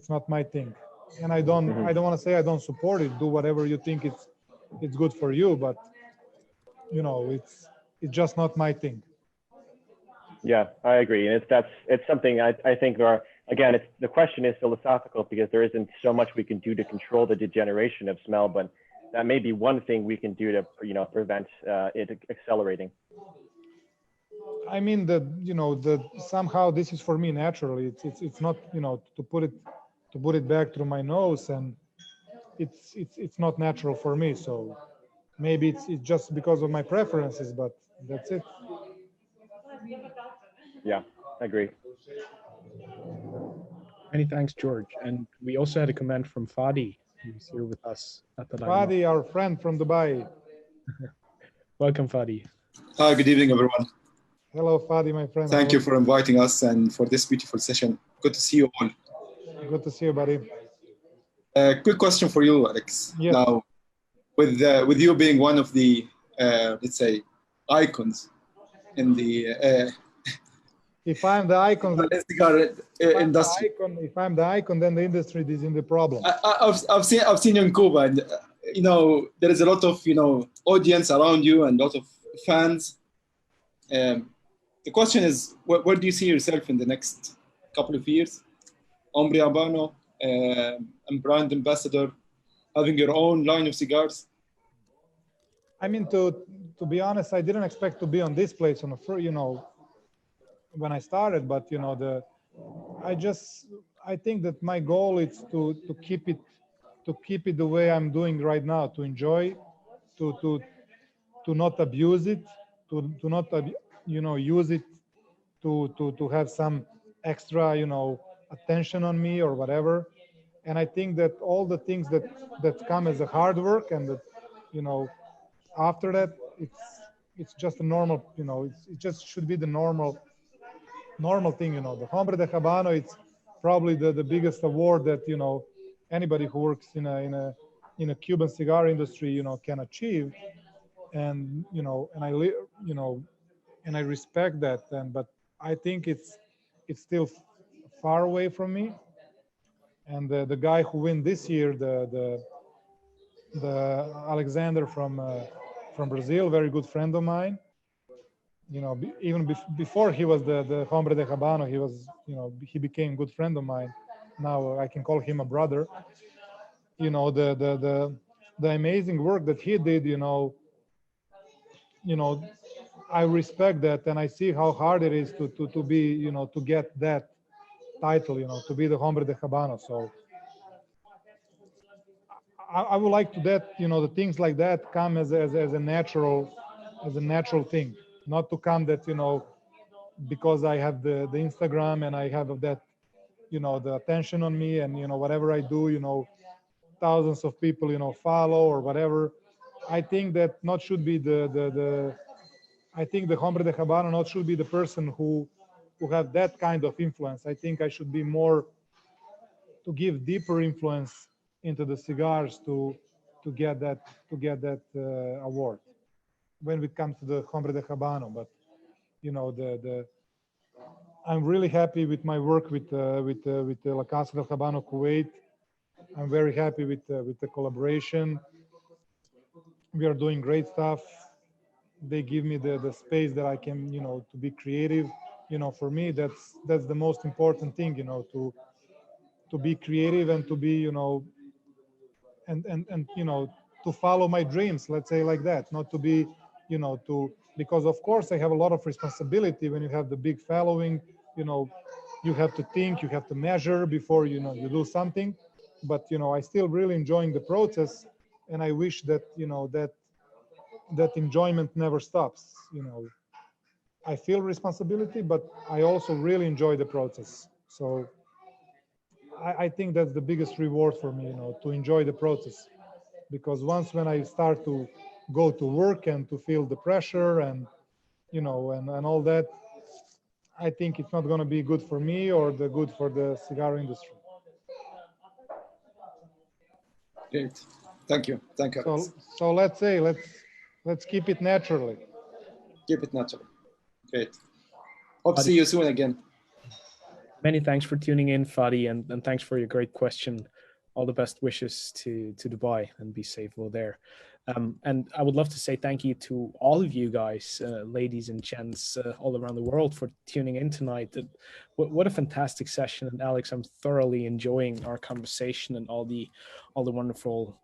not my thing. And I don't want to say I don't support it. Do whatever you think it's good for you, but it's just not my thing. Yeah, I agree. And it's something I think the question is philosophical, because there isn't so much we can do to control the degeneration of smell, but that may be one thing we can do to prevent it accelerating. I mean somehow this is for me naturally. It's not to put it back through my nose, and it's not natural for me. So maybe it's just because of my preferences, but that's it. Yeah, I agree. Many thanks, George. And we also had a comment from Fadi, who's here with us at the Fadi, our friend from Dubai. Welcome, Fadi. Hi, good evening, everyone. Hello, Fadi, my friend. Thank you for inviting us and for this beautiful session. Good to see you all. Good to see you, buddy. Quick question for you, Alex. Yes. Now, with you being one of the, let's say, icons in the... if I'm the icon, industry. If I'm the icon, then the industry is in the problem. I've seen you in Cuba, and there is a lot of audience around you and a lot of fans. The question is, where do you see yourself in the next couple of years? Hombre Habano, and brand ambassador, having your own line of cigars. I mean, to be honest, I didn't expect to be on this place when I started, but I think that my goal is to keep it the way I'm doing right now, to enjoy, to not abuse it, to not use it to have some extra attention on me or whatever. And I think that all the things that come as a hard work, and that after that it's just a normal it just should be the normal thing. The Hombre de Habano, it's probably the biggest award that anybody who works in a Cuban cigar industry can achieve. And and I respect that, but I think it's still far away from me. And the guy who won this year, the Alexander from Brazil, very good friend of mine. Even before he was the Hombre de Habano, he was he became a good friend of mine. Now I can call him a brother. The amazing work that he did. I respect that, and I see how hard it is to be to get that title, to be the Hombre de Habano. So I would like to that the things like that come as a natural thing, not to come that because I have the Instagram and I have that, you know, the attention on me, and, you know, whatever I do, you know, thousands of people, you know, follow or whatever. I think that not should be the I think the Hombre de Habano not should be the person who have that kind of influence. I think I should be more to give deeper influence into the cigars to get that award when it comes to the Hombre de Habano. But you know, I'm really happy with my work with La Casa del Habano Kuwait. I'm very happy with the collaboration. We are doing great stuff. They give me the space that I can, you know, to be creative. You know, for me, that's the most important thing, you know, to be creative and to be, you know, and you know, to follow my dreams, let's say like that, not to be, you know, because of course I have a lot of responsibility when you have the big following, you know, you have to think, you have to measure before, you know, you do something. But, you know, I still really enjoying the process, and I wish that, you know, that enjoyment never stops. You know, I feel responsibility, but I also really enjoy the process. So I think that's the biggest reward for me, you know, to enjoy the process. Because once when I start to go to work and to feel the pressure and, you know, and all that, I think it's not going to be good for me or the good for the cigar industry. Great. Thank you. Thank you. So let's say, let's keep it naturally. Keep it natural. Great. Hope to see you soon again. Many thanks for tuning in, Fadi, and thanks for your great question. All the best wishes to Dubai, and be safe over there. And I would love to say thank you to all of you guys, ladies and gents, all around the world, for tuning in tonight. What a fantastic session. And Alex, I'm thoroughly enjoying our conversation and all the wonderful,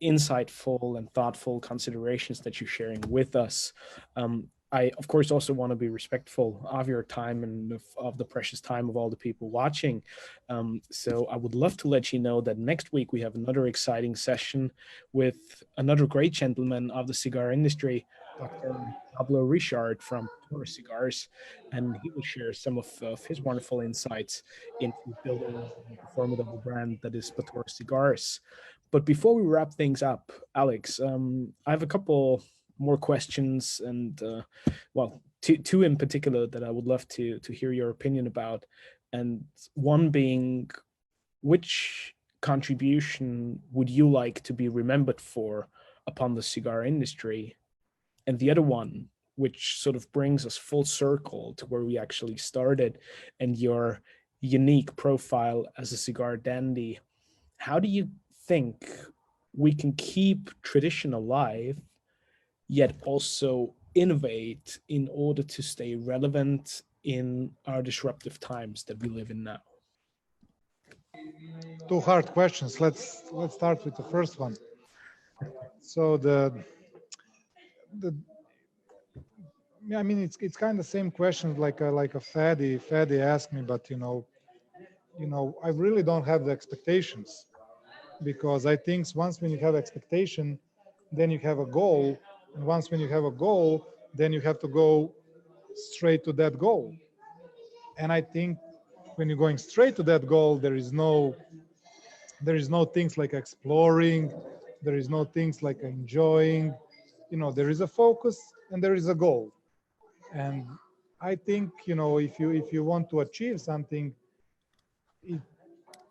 insightful and thoughtful considerations that you're sharing with us. I, of course, also want to be respectful of your time and of the precious time of all the people watching. So I would love to let you know that next week we have another exciting session with another great gentleman of the cigar industry, Dr. Pablo Richard from Pator Cigars, and he will share some of his wonderful insights into building a formidable brand that is Pator Cigars. But before we wrap things up, Alex, I have a couple more questions, and well, two in particular that I would love to hear your opinion about. And one being, which contribution would you like to be remembered for upon the cigar industry? And the other one, which sort of brings us full circle to where we actually started, and your unique profile as a cigar dandy. How do you think we can keep tradition alive, yet also innovate in order to stay relevant in our disruptive times that we live in now? Two hard questions. Let's start with the first one. So I mean, it's kind of the same question like a Fadi asked me, but you know, I really don't have the expectations, because I think once when you have expectation, then you have a goal, and once when you have a goal, then you have to go straight to that goal. And I think when you're going straight to that goal, there is no things like exploring, there is no things like enjoying. You know, there is a focus and there is a goal. And I think, you know, if you want to achieve something,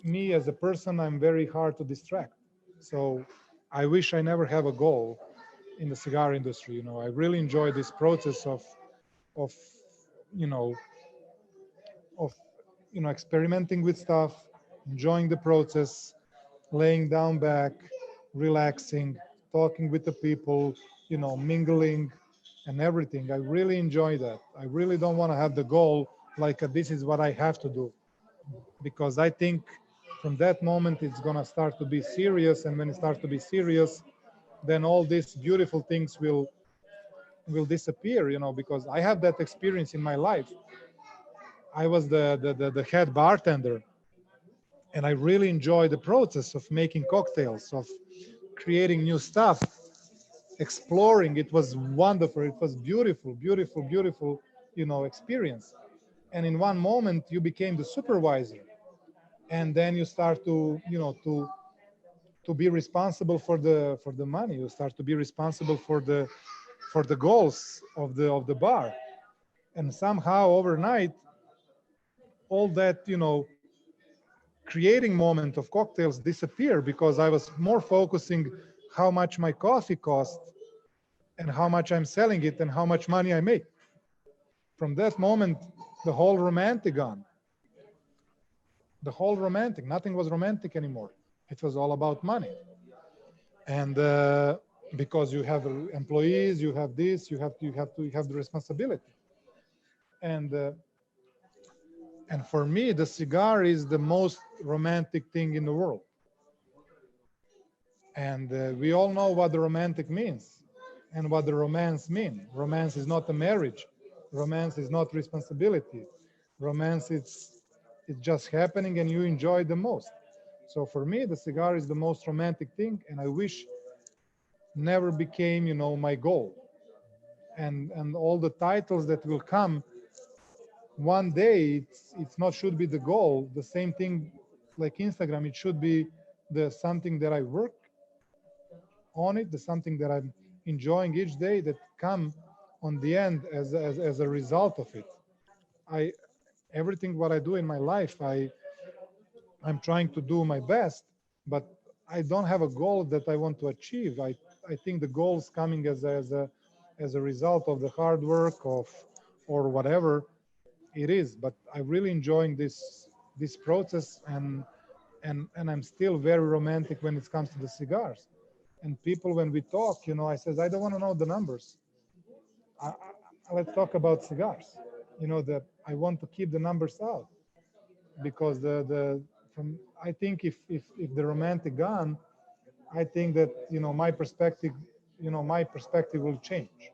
me as a person, I'm very hard to distract. So I wish I never have a goal in the cigar industry. You know, I really enjoy this process of experimenting with stuff, enjoying the process, laying down back, relaxing, talking with the people, you know, mingling and everything. I really enjoy that. I really don't want to have the goal like this is what I have to do, because I think from that moment it's going to start to be serious, and when it starts to be serious, then all these beautiful things will disappear, you know, because I have that experience in my life. I was the head bartender, and I really enjoy the process of making cocktails, of creating new stuff, exploring. It was wonderful. It was beautiful, beautiful, beautiful. experience. And in one moment you became the supervisor, and then you start to be responsible for the money. You start to be responsible for the goals of the bar. And somehow overnight, all that creating moment of cocktails disappear, because I was more focusing how much my coffee cost and how much I'm selling it and how much money I make. From that moment, the whole romantic gone. The whole romantic, nothing was romantic anymore. It was all about money. And because you have employees, you have this, you have the responsibility. And for me, the cigar is the most romantic thing in the world. And we all know what the romantic means and what the romance means. Romance is not a marriage. Romance is not responsibility. Romance, it's just happening and you enjoy the most. So for me, the cigar is the most romantic thing, and I wish never became, my goal. And all the titles that will come one day, it's not should be the goal. The same thing like Instagram, it should be the something that I work on it, the something that I'm enjoying each day that come on the end as a result of it. Everything what I do in my life, I'm trying to do my best, but I don't have a goal that I want to achieve. I think the goal is coming as a result of the hard work or whatever it is. But I'm really enjoying this process, and I'm still very romantic when it comes to the cigars. And people, when we talk, I says, I don't want to know the numbers. Let's talk about cigars. That I want to keep the numbers out, because I think if the romantic gone, I think that my perspective will change,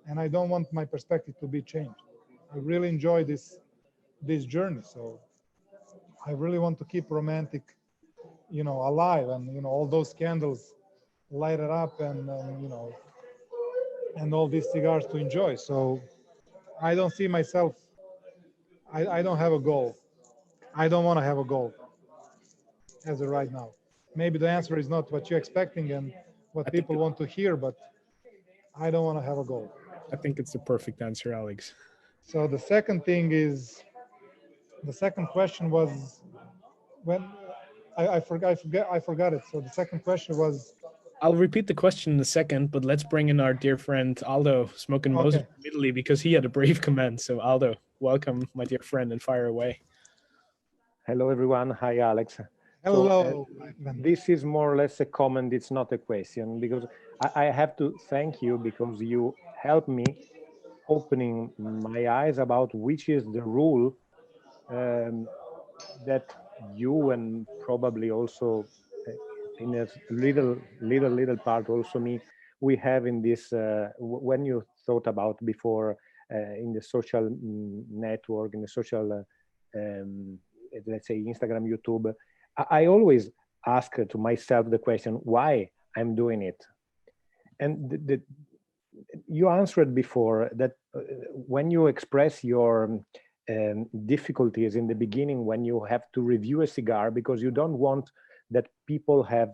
and I don't want my perspective to be changed. I really enjoy this journey, so I really want to keep romantic alive, and all those candles light it up, and and all these cigars to enjoy. So I don't see myself, I don't have a goal. I don't want to have a goal as of right now. Maybe the answer is not what you're expecting and what people want to hear, but I don't want to have a goal. I think it's the perfect answer, Alex. So the second thing is, the second question was, when I forgot it. So the second question was, I'll repeat the question in a second, but let's bring in our dear friend Aldo, smoking Moses from Italy, because he had a brave comment. So Aldo, welcome, my dear friend, and fire away. Hello, everyone. Hi, Alex. Hello. So, this is more or less a comment. It's not a question, because I have to thank you, because you helped me opening my eyes about which is the rule that you, and probably also in a little part also me, we have in this, when you thought about before in the social network, in the social, let's say Instagram, YouTube, I always ask to myself the question, why I'm doing it? And you answered before that when you express your difficulties in the beginning, when you have to review a cigar, because you don't want that people have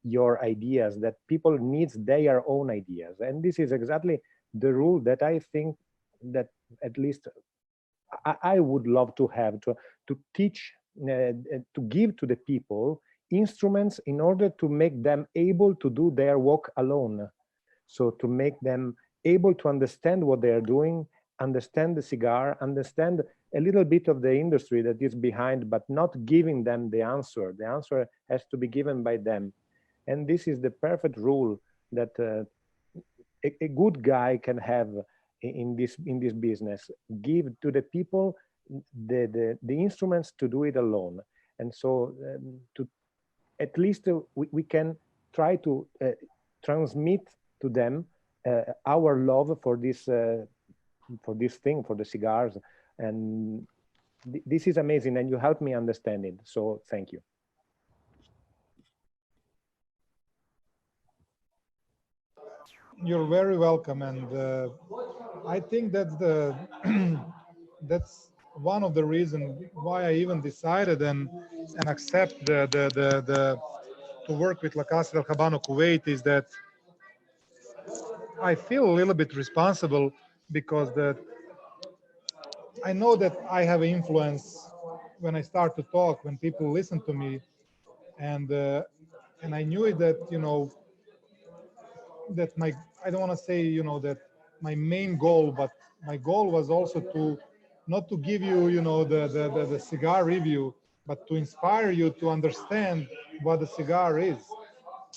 your ideas, that people needs their own ideas. And this is exactly the rule that I think that at least I would love to have, to teach, to give to the people instruments in order to make them able to do their work alone. So to make them able to understand what they are doing, understand the cigar, understand a little bit of the industry that is behind, but not giving them the answer. The answer has to be given by them. And this is the perfect rule that a good guy can have in this business. Give to the people the instruments to do it alone. And so to at least we can try to transmit to them our love for this thing, for the cigars. And this is amazing, and you helped me understand it. So thank you. You're very welcome. And I think that's the that's one of the reasons why I even decided and accept the to work with La Casa del Habano Kuwait is that I feel a little bit responsible because that I know that I have influence when I start to talk, when people listen to me, and I knew it that that my I don't want to say that my main goal, but my goal was also to not to give you the cigar review, but to inspire you to understand what a cigar is.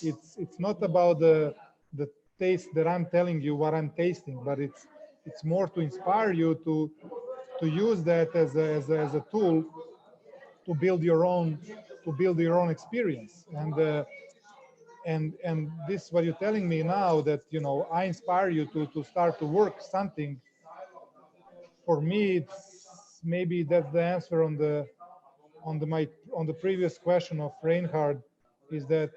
It's not about the taste that I'm telling you what I'm tasting, but it's more to inspire you to use that as a tool to build your own experience. And this what you're telling me now, that I inspire you to start to work something. For me, it's maybe that's the answer on the previous question of Reinhard, is that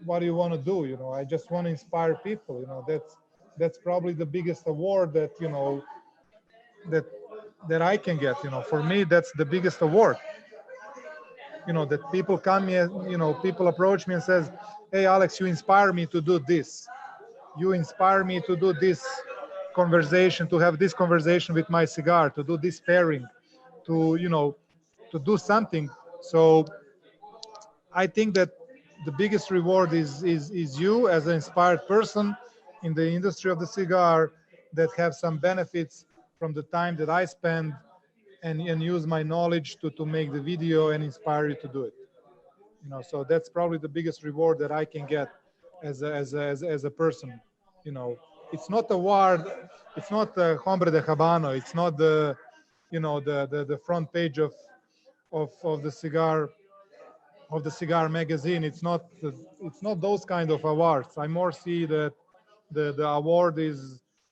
what do you want to do? I just want to inspire people. That's probably the biggest award that that that I can get. For me, that's the biggest award. That people come here, people approach me and says, "Hey, Alex, you inspire me to do this. You inspire me to do this conversation, to have this conversation with my cigar, to do this pairing, to to do something." So I think that the biggest reward is you as an inspired person in the industry of the cigar that have some benefits from the time that I spend and use my knowledge to make the video and inspire you to do it. So that's probably the biggest reward that I can get as a person. It's not award, it's not the Hombre de Habano, it's not the the front page of the cigar magazine. It's not those kind of awards. I more see that the award is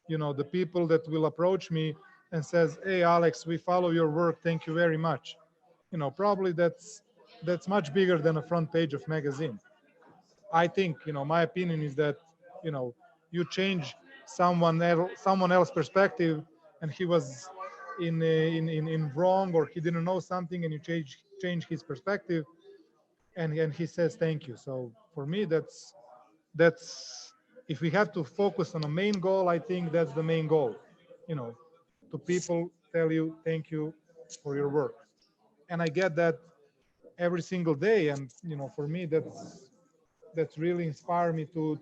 the people that will approach me and says, "Hey, Alex, we follow your work, thank you very much." Probably that's much bigger than a front page of magazine. I think, my opinion is that, you change someone else perspective, and he was in wrong, or he didn't know something, and you change his perspective, and he says thank you. So for me, that's if we have to focus on a main goal, I think that's the main goal. To people tell you thank you for your work, and I get that every single day, and for me that's really inspired me to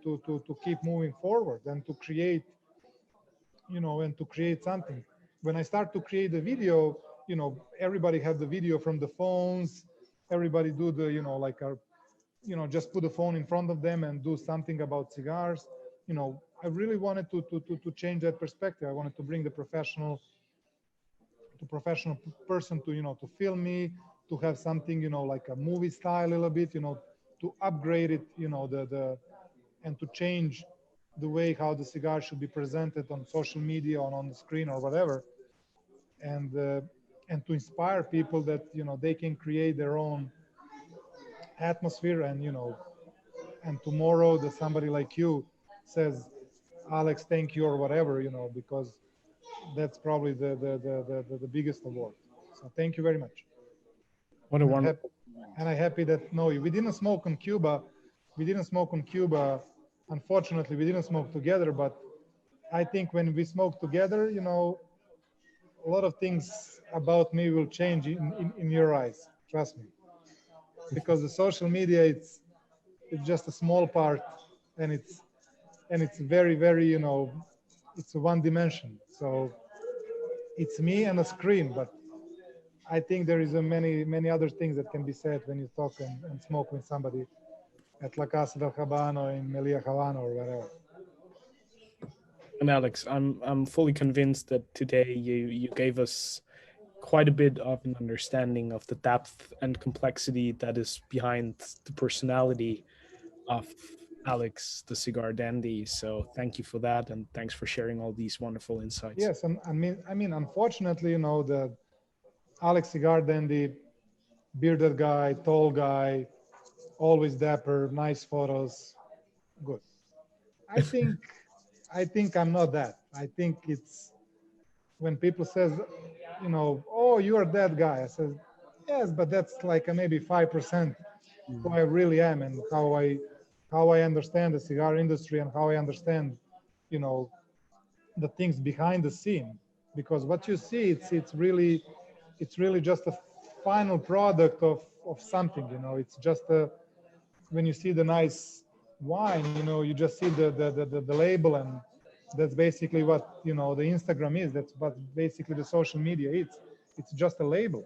keep moving forward and to create something. When I start to create the video, everybody have the video from the phones, everybody do the like a just put the phone in front of them and do something about cigars. I really wanted to change that perspective. I wanted to bring the professional person to film me, to have something like a movie style a little bit, to upgrade it, the and to change the way how the cigar should be presented on social media, on the screen or whatever, and to inspire people that they can create their own atmosphere, and tomorrow that somebody like you says, "Alex, thank you," or whatever, because that's probably the biggest award. So thank you very much. What a wonderful. And I'm happy that we didn't smoke on Cuba. We didn't smoke on Cuba. Unfortunately, we didn't smoke together. But I think when we smoke together, a lot of things about me will change in your eyes. Trust me. Because the social media, it's just a small part, and it's very, very, it's one dimension. So it's me and a screen, but I think there is many other things that can be said when you talk and smoke with somebody at La Casa del Habano, in Melia Habano, or wherever. And Alex, I'm fully convinced that today you gave us quite a bit of an understanding of the depth and complexity that is behind the personality of Alex, the Cigar Dandy. So thank you for that, and thanks for sharing all these wonderful insights. Yes, and I mean, unfortunately, the Alex Cigar Dandy, bearded guy, tall guy, always dapper, nice photos, good. I think I'm not that. I think when people says, oh, you are that guy. I says, yes, but that's like maybe 5% who I really am and how I understand the cigar industry and how I understand, the things behind the scene. Because what you see, it's really just a final product of something. It's just when you see the nice wine, you just see the label, and that's basically what the Instagram is. That's what basically the social media is. It's just a label.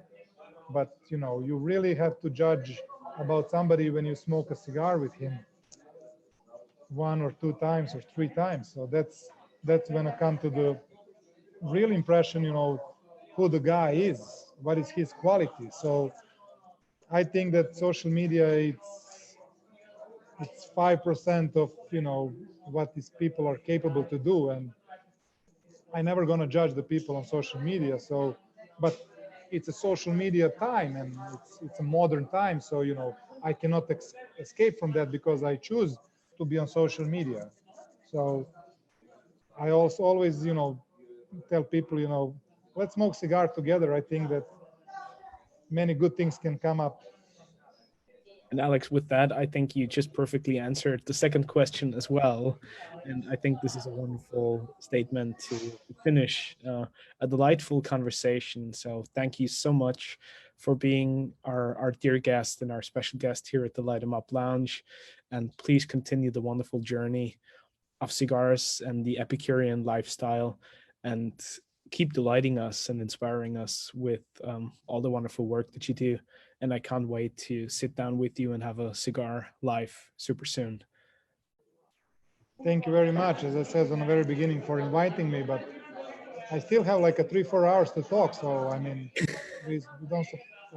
But you really have to judge about somebody when you smoke a cigar with him 1 or 2 times or 3 times. So that's when I come to the real impression, who the guy is, what is his quality. So I think that social media, it's 5% of what these people are capable to do, and I never gonna judge the people on social media. So, but it's a social media time, and it's a modern time. So I cannot escape from that because I choose to be on social media. So I also always tell people let's smoke cigar together. I think that many good things can come up. And Alex, with that, I think you just perfectly answered the second question as well. And I think this is a wonderful statement to finish a delightful conversation. So thank you so much for being our dear guest and our special guest here at the Light 'em Up Lounge. And please continue the wonderful journey of cigars and the Epicurean lifestyle, and keep delighting us and inspiring us with all the wonderful work that you do. And I can't wait to sit down with you and have a cigar live super soon. Thank you very much, as I said on the very beginning, for inviting me. But I still have like a 3-4 hours to talk. So I mean, we don't.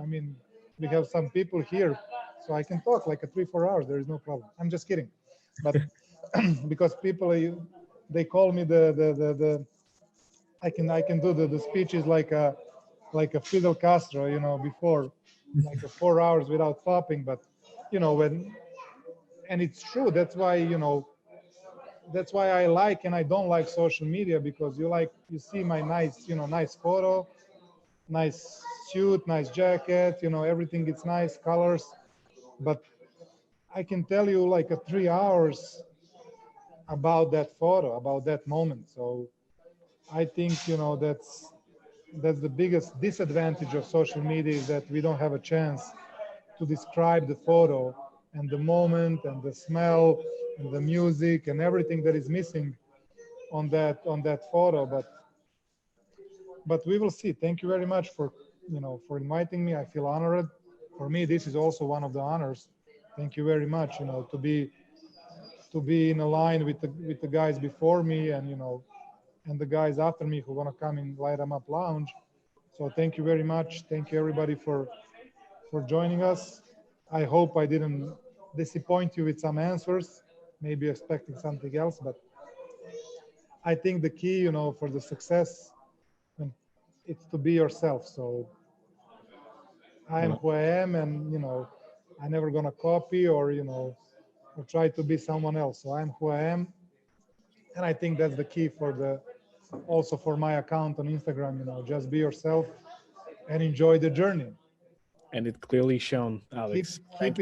I mean, we have some people here, so I can talk like a 3-4 hours. There is no problem. I'm just kidding, but because people they call me the I can do the speeches like a Fidel Castro, before like 4 hours without stopping. But when, and it's true. That's why that's why I like and I don't like social media, because you see my nice photo, nice suit, nice jacket, everything is nice, colors, but I can tell you like a 3 hours about that photo, about that moment. So I think that's the biggest disadvantage of social media, is that we don't have a chance to describe the photo and the moment and the smell and the music and everything that is missing on that photo. But we will see. Thank you very much for for inviting me. I feel honored. For me, this is also one of the honors. Thank you very much. To be in a line with the guys before me, and and the guys after me who want to come in Light 'em Up Lounge. So thank you very much. Thank you everybody for joining us. I hope I didn't disappoint you with some answers, maybe expecting something else, but I think the key, for the success, it's to be yourself. So I am who I am, and I'm never gonna copy or or try to be someone else. So I'm who I am, and I think that's the key also for my account on Instagram. Just be yourself and enjoy the journey. And it clearly shown, Alex. Keep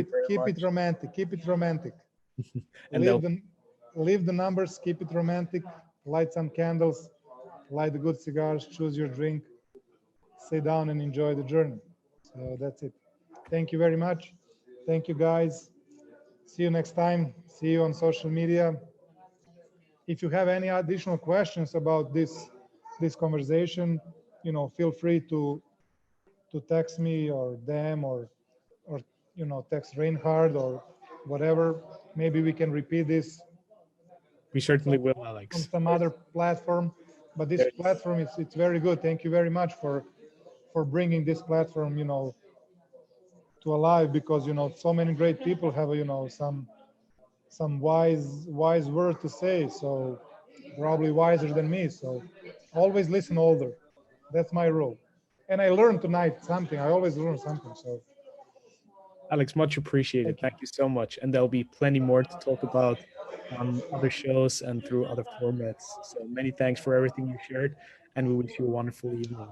it romantic. Keep it romantic. And leave the numbers. Keep it romantic. Light some candles. Light the good cigars. Choose your drink. Sit down and enjoy the journey. So that's it. Thank you very much. Thank you, guys. See you next time. See you on social media. If you have any additional questions about this conversation, feel free to text me or them, or text Reinhard or whatever. Maybe we can repeat this. We certainly will, Alex. On some other platform, but this platform it's very good. Thank you very much for bringing this platform, to alive, because so many great people have some wise word to say. So probably wiser than me. So always listen older. That's my rule. And I learned tonight something. I always learn something. So Alex, much appreciated. Thank you so much. And there'll be plenty more to talk about on other shows and through other formats. So many thanks for everything you shared. and we wish you a wonderful evening.